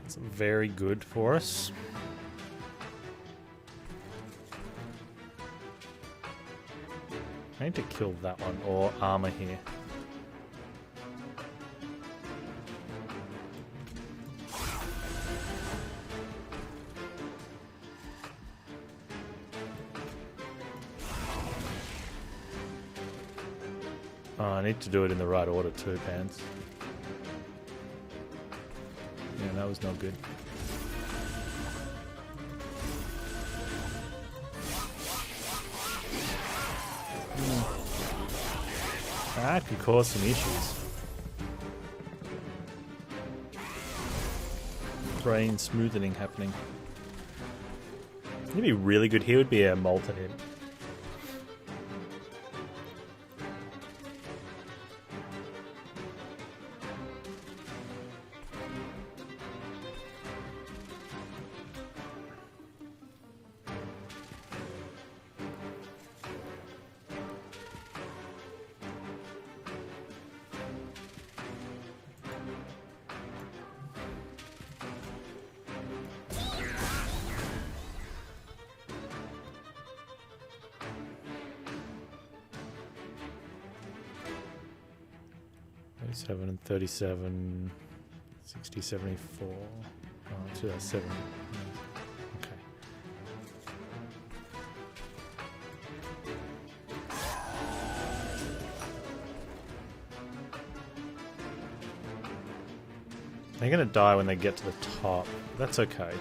That's very good for us. I need to kill that one or armor here. Oh, I need to do it in the right order too, Panz. Yeah, that was not good. That could cause some issues. Brain smoothing happening. It'd be really good here would be a Molten Imp. And 37, 60, 74, 7. Okay. They're gonna die when they get to the top. That's okay.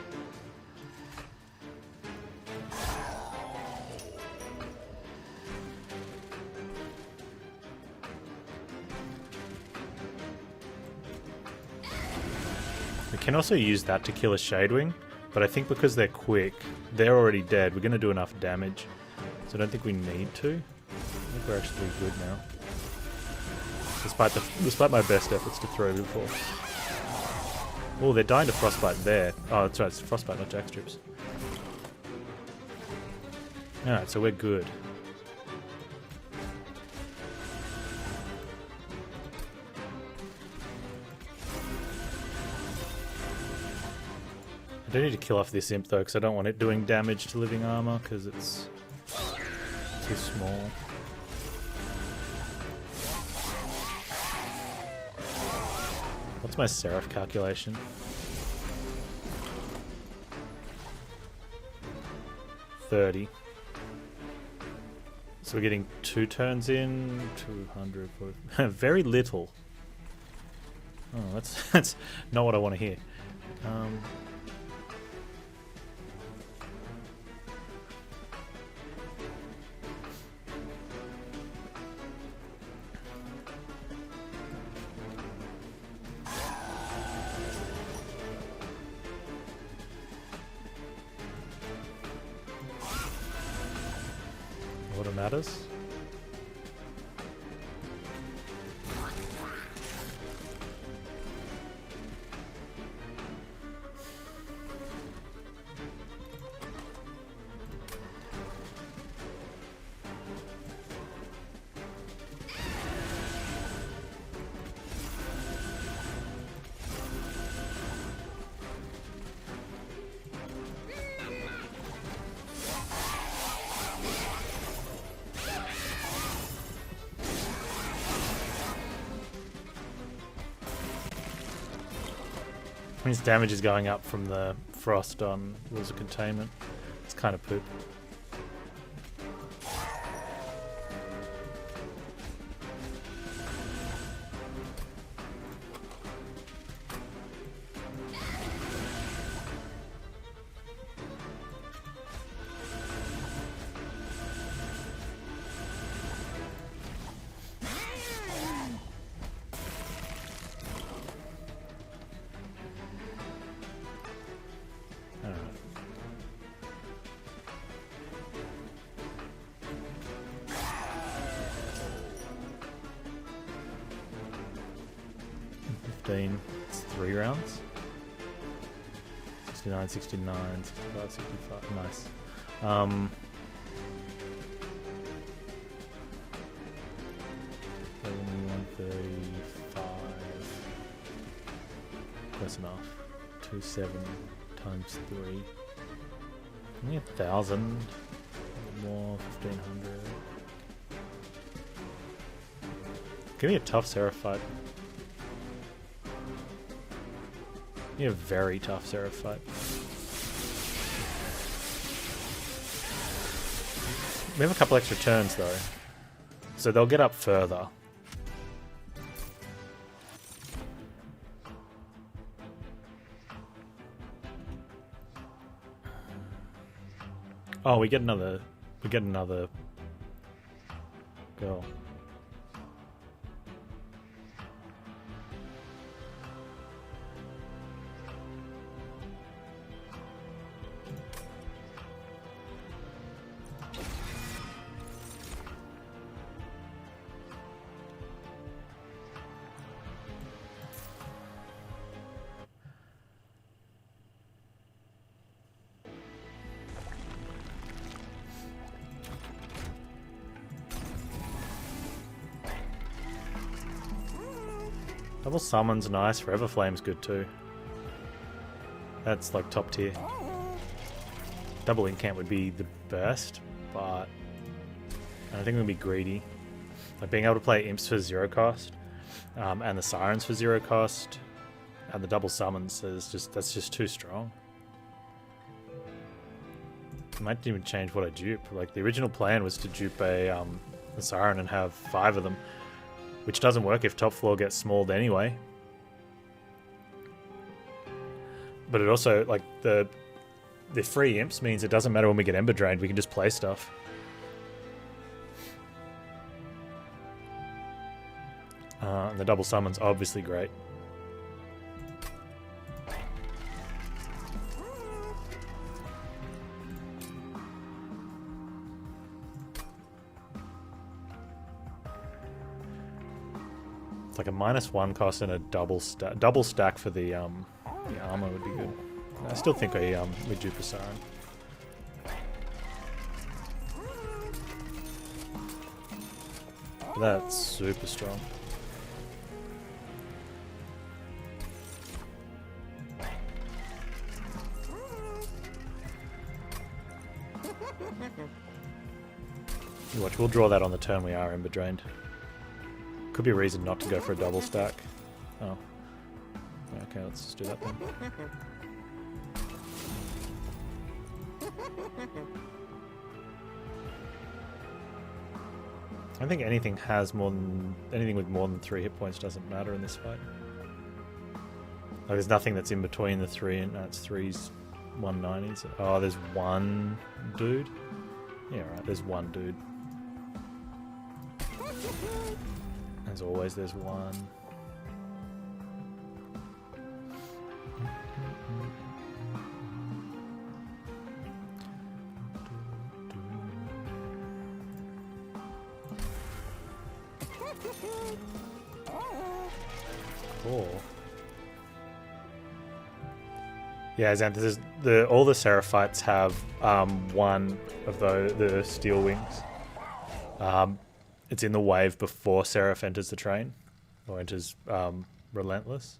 Can also use that to kill a Shadewing, but I think because they're quick, they're already dead. We're going to do enough damage, so I don't think we need to. I think we're actually good now, despite my best efforts to throw before. Oh, they're dying to frostbite there. Oh, that's right, it's frostbite, not jack strips. Alright, so we're good. I do need to kill off this imp though, because I don't want it doing damage to living armor, because it's too small. What's my Seraph calculation? 30. So we're getting 2 turns in, 200, very little. Oh, that's not what I want to hear. What matters? His damage is going up from the frost on rules of containment. It's kind of poop. It's 3 rounds. 69, 69, 65, 65. Nice. 135. Close enough. 27 times 3. Only 1,000. More, 1,500. Give me a tough Seraph fight. A very tough Seraph fight. We have a couple extra turns though, so they'll get up further. Oh, we get another girl. Double Summon's nice, Forever Flame's good too. That's like top tier. Double Incant would be the best, but I don't think we'll be greedy. Like being able to play Imps for 0 cost, and the Sirens for 0 cost, and the double Summons that's just too strong. I might even change what I dupe. Like the original plan was to dupe a Siren and have 5 of them. Which doesn't work if top floor gets smalled anyway. But it also, like, the free imps means it doesn't matter when we get Ember Drained, we can just play stuff. And the double summon's obviously great. Like a -1 cost and a double stack for the The armor would be good. I still think we do for Siren. That's super strong. You watch, we'll draw that on the turn we are Ember Drained. Could be a reason not to go for a double stack. Oh. Okay, let's just do that then. I think anything with more than 3 hit points doesn't matter in this fight. Like, there's nothing that's in between the 3 and that's 3s, 190s. Oh, there's one dude. Yeah, right. There's one dude. As always, there's one. Cool. Yeah, Xanth, all the Seraphites have one of the steel wings. It's in the wave before Seraph enters the train, or enters Relentless.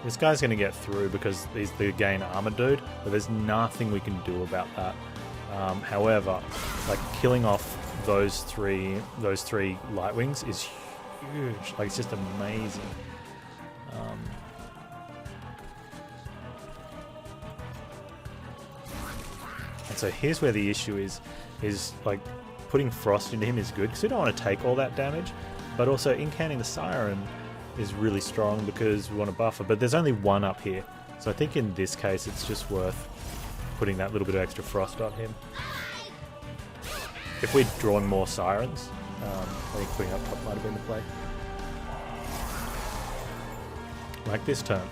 This guy's going to get through because he's the gain armor dude, but there's nothing we can do about that. However, like killing off those three light wings is huge. Like, it's just amazing. And so here's where the issue is like putting frost into him is good because we don't want to take all that damage, but also incanting the Siren is really strong because we want to buffer, but there's only one up here, so I think in this case it's just worth putting that little bit of extra frost on him. If we'd drawn more Sirens, I think putting up top might have been the play. Like this turn.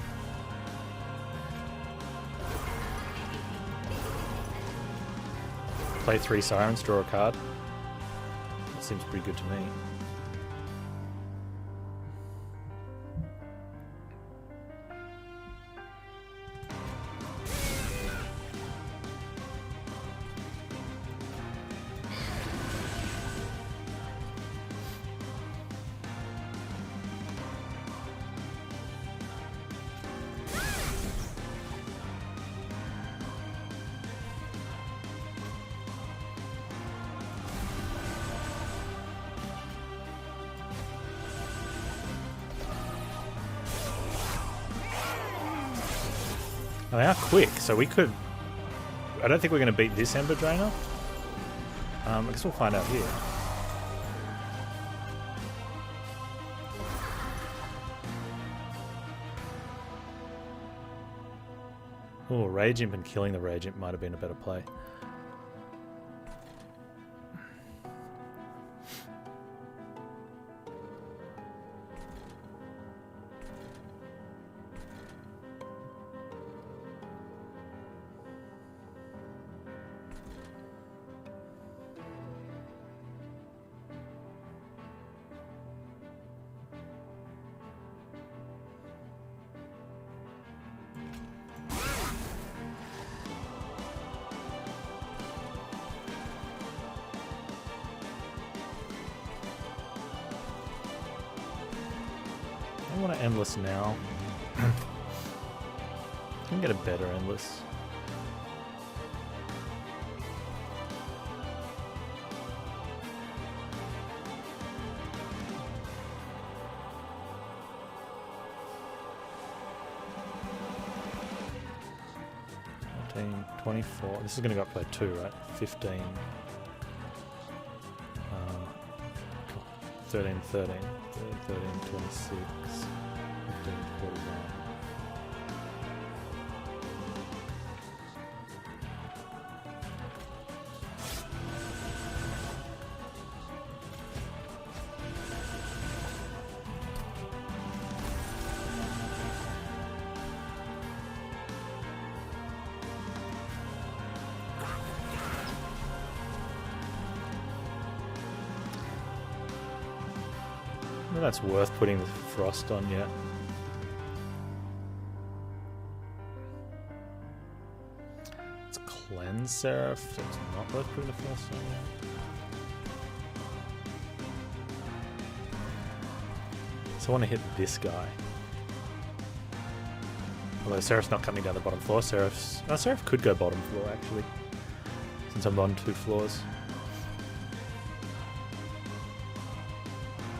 Play 3 Sirens, draw a card. That seems pretty good to me. They are quick, so we could... I don't think we're going to beat this Ember Drainer. I guess we'll find out here. Oh, Rage Imp and killing the Rage Imp might have been a better play. I want to Endless now. I can get a better Endless. $19, $24. This is going to go up by 2, right? 15. 13, 13, 13, 26, 15, 41. Well, that's worth putting the frost on yet. It's Cleanse Seraph, so it's not worth putting the frost on yet. So I want to hit this guy. Although Seraph's not coming down the bottom floor. Seraph could go bottom floor actually, since I'm on 2 floors.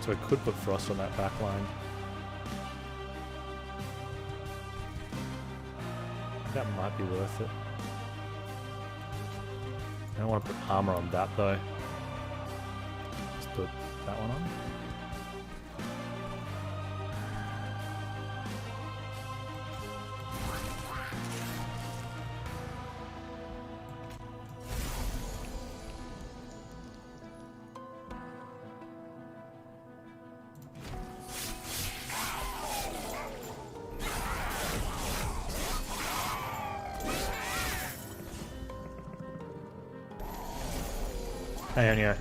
So I could put frost on that back line. That might be worth it. I don't want to put armor on that though. Just put that one on. Hey,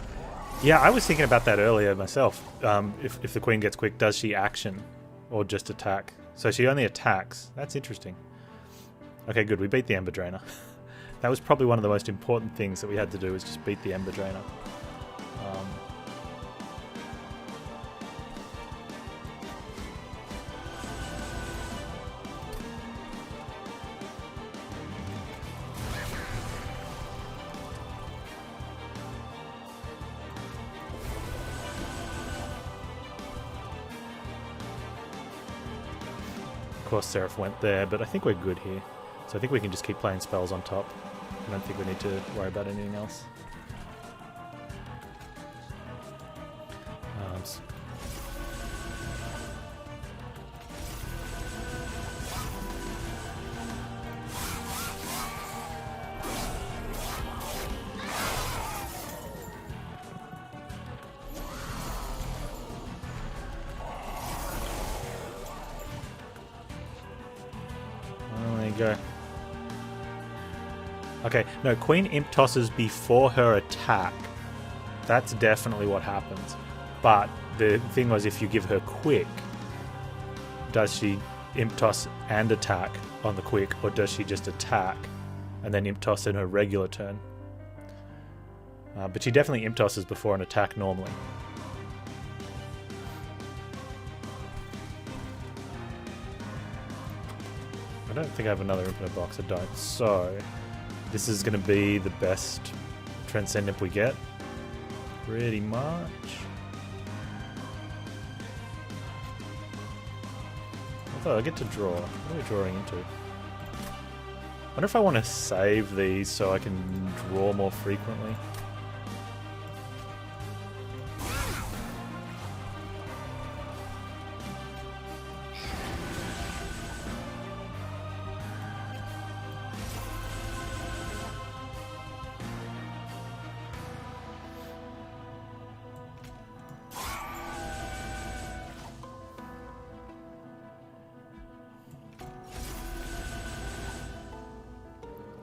yeah, I was thinking about that earlier myself. If the queen gets quick, does she action or just attack? So she only attacks. That's interesting. Okay, good. We beat the Ember Drainer. That was probably one of the most important things that we had to do, was just beat the Ember Drainer. Of course Seraph went there, but I think we're good here. So I think we can just keep playing spells on top. I don't think we need to worry about anything else. Go. Okay, no, Queen Imp tosses before her attack. That's definitely what happens. But the thing was, if you give her quick, does she Imp toss and attack on the quick, or does she just attack and then Imp toss in her regular turn? But she definitely Imp tosses before an attack normally. I don't think I have another infinite box. I don't. So this is going to be the best Transcendent we get. Pretty much. Although I get to draw. What are we drawing into? I wonder if I want to save these so I can draw more frequently.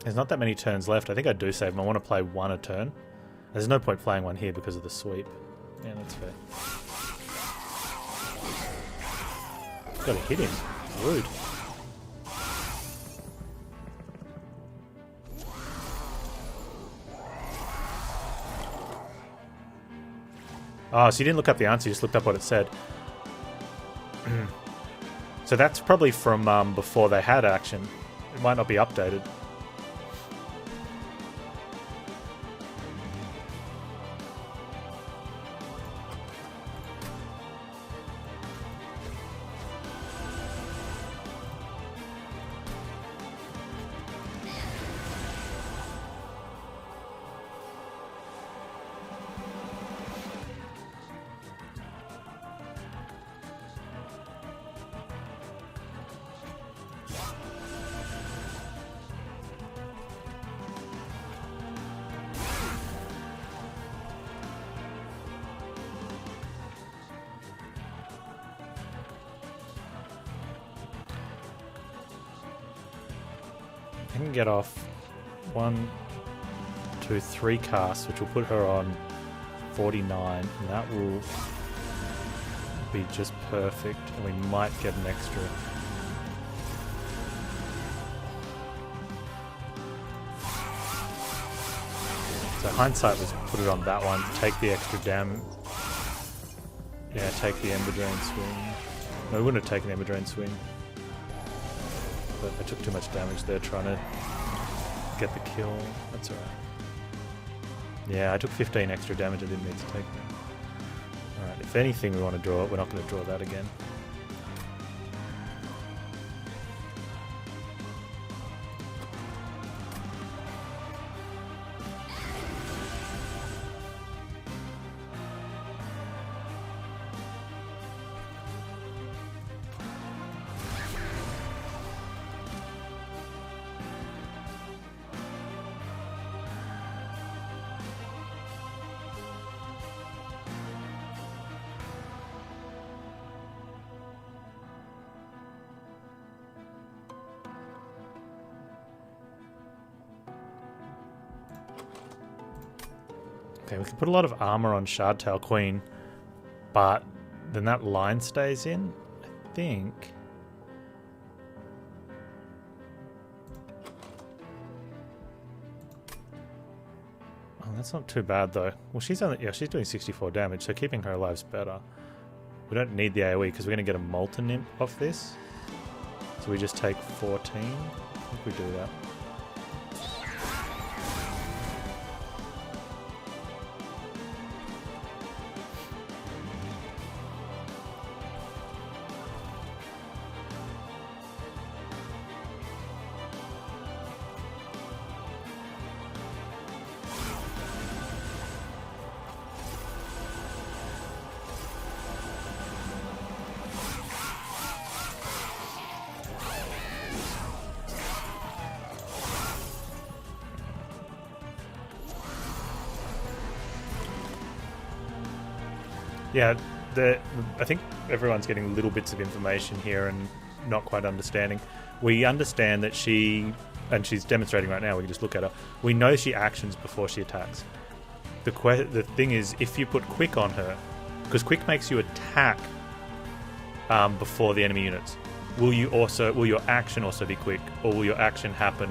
There's not that many turns left. I think I do save them. I want to play one a turn. There's no point playing one here because of the sweep. Yeah, that's fair. Gotta hit him. Rude. Oh, so you didn't look up the answer, you just looked up what it said. So that's probably from before they had action. It might not be updated. I can get off 1, 2, 3 casts, which will put her on 49, and that will be just perfect, and we might get an extra. So hindsight was put it on that one, take the extra damage. Yeah, take the Ember Drain swing. No, we wouldn't have taken Ember Drain swing. But I took too much damage there trying to get the kill. That's alright. Yeah, I took 15 extra damage I didn't need to take that. Alright, if anything we want to draw it, we're not going to draw that again. Okay, we can put a lot of armor on Shardtail Queen, but then that line stays in, I think. Oh, that's not too bad though. Well, she's doing 64 damage, so keeping her alive is better. We don't need the AoE because we're going to get a Molten Imp off this. So we just take 14. I think we do that. Yeah, I think everyone's getting little bits of information here and not quite understanding. We understand that and she's demonstrating right now, we can just look at her. We know she actions before she attacks. The thing is, if you put Quick on her, because Quick makes you attack before the enemy units, will your action also be Quick, or will your action happen,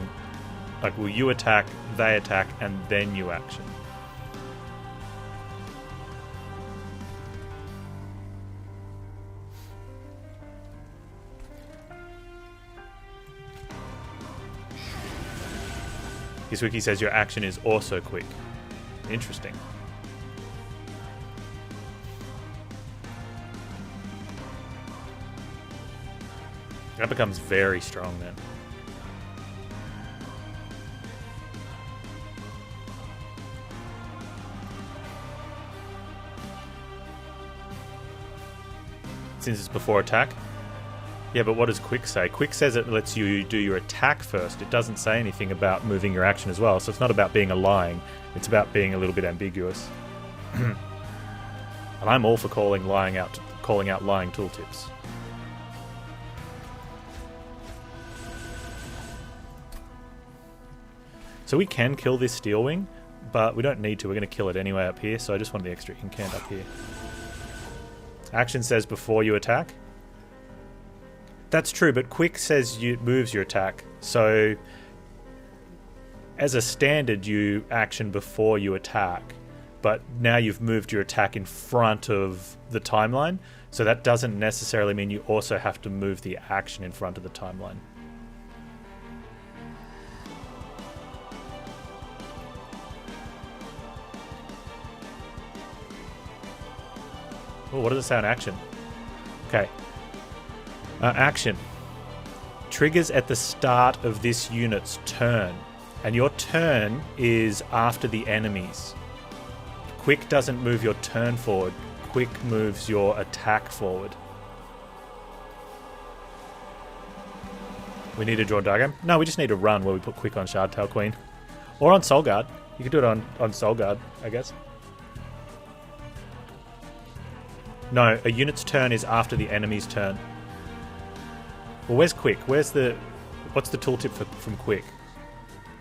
like will you attack, they attack, and then you action? His wiki says your action is also Quick. Interesting. That becomes very strong then. Since it's before attack? Yeah, but what does Quick say? Quick says it lets you do your attack first. It doesn't say anything about moving your action as well. So it's not about being a lying. It's about being a little bit ambiguous. And I'm all for calling out lying tooltips. So we can kill this Steel Wing, but we don't need to. We're going to kill it anyway up here. So I just want the extra incant up here. Action says before you attack. That's true, but Quick says it moves your attack. So, as a standard, you action before you attack. But now you've moved your attack in front of the timeline. So that doesn't necessarily mean you also have to move the action in front of the timeline. Oh, what does it say on action? Okay. Action. Triggers at the start of this unit's turn. And your turn is after the enemy's. Quick doesn't move your turn forward. Quick moves your attack forward. We need to draw a diagram? No, we just need to run where we put Quick on Shardtail Queen. Or on Soul Guard. You could do it on Soul Guard, I guess. No, a unit's turn is after the enemy's turn. Well, where's Quick? What's the tooltip from Quick?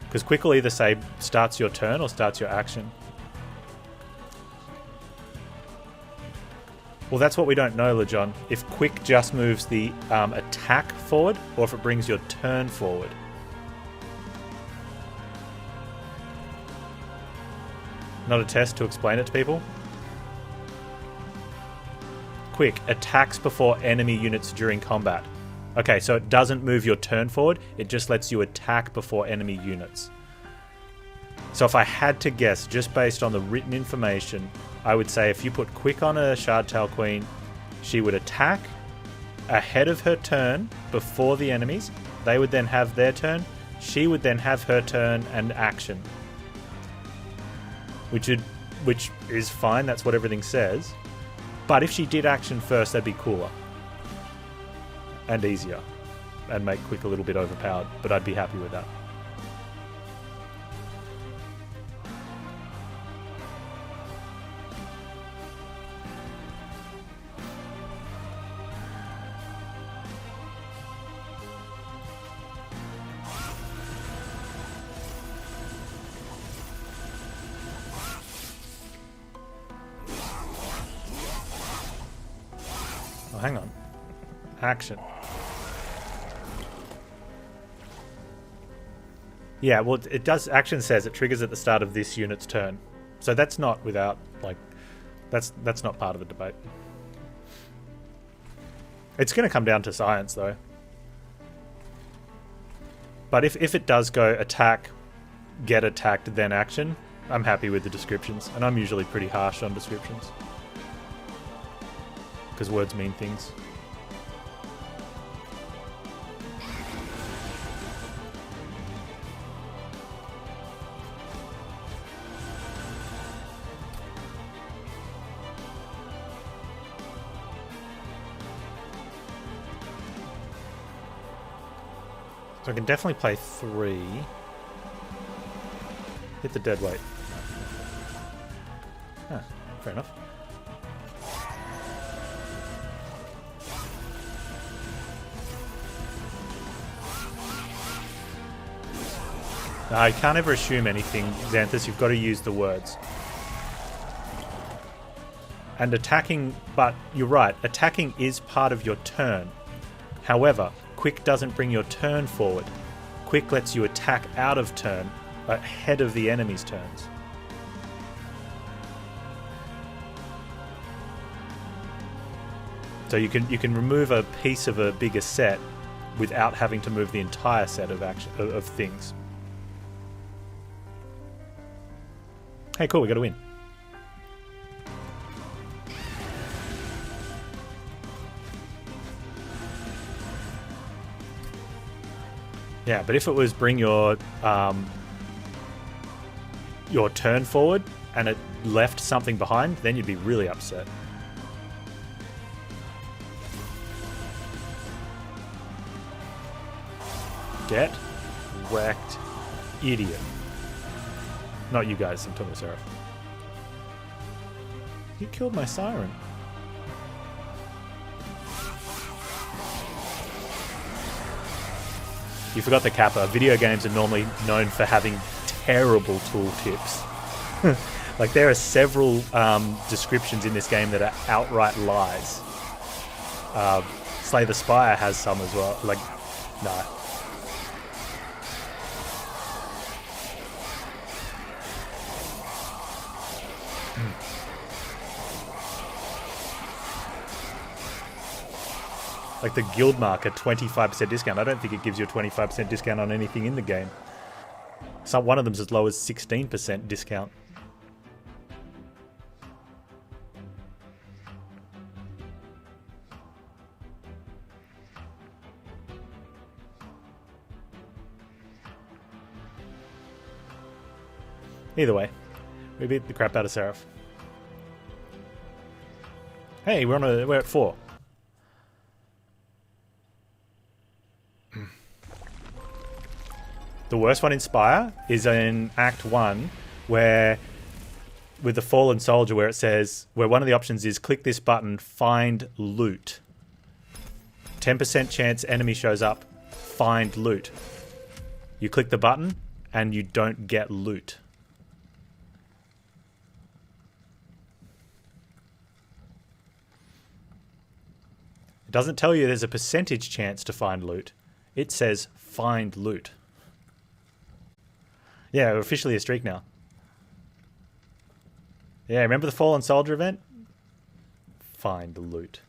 Because Quick will either say starts your turn or starts your action. Well, that's what we don't know, LeJohn. If quick just moves the attack forward, or if it brings your turn forward. Not a test to explain it to people. Quick attacks before enemy units during combat. Okay, so it doesn't move your turn forward, it just lets you attack before enemy units. So if I had to guess, just based on the written information, I would say if you put quick on a Shardtail Queen, she would attack ahead of her turn before the enemies. They would then have their turn. She would then have her turn and action. Which is fine, that's what everything says. But if she did action first, that'd be cooler. And easier. And make quick a little bit overpowered, but I'd be happy with that. Oh, hang on. Action. Yeah, well, it does. Action says it triggers at the start of this unit's turn, so that's not without that's not part of the debate. It's going to come down to science, though. But if it does go attack, get attacked, then action, I'm happy with the descriptions, and I'm usually pretty harsh on descriptions because words mean things. So I can definitely play 3. Hit the dead weight. Ah, fair enough. I can't ever assume anything, Xanthus. You've got to use the words. And attacking, but you're right, attacking is part of your turn. However, quick doesn't bring your turn forward. Quick lets you attack out of turn, ahead of the enemy's turns. So you can remove a piece of a bigger set without having to move the entire set of things. Hey, cool, we got a win. Yeah, but if it was bring your turn forward and it left something behind, then you'd be really upset. Get wrecked, idiot. Not you guys, I'm talking to Seraph. You killed my Siren. You forgot the Kappa. Video games are normally known for having terrible tooltips. Like, there are several descriptions in this game that are outright lies. Slay the Spire has some as well. Like, no. Like the guild mark, a 25% discount. I don't think it gives you a 25% discount on anything in the game. So one of them's as low as 16% discount. Either way, we beat the crap out of Seraph. Hey, we're at 4. The worst one in Spire is in Act 1, where with the Fallen Soldier, where it says, where one of the options is click this button, find loot. 10% chance enemy shows up, find loot. You click the button and you don't get loot. Doesn't tell you there's a percentage chance to find loot. It says find loot. Yeah, we're officially a streak now. Yeah, remember the Fallen Soldier event? Find loot.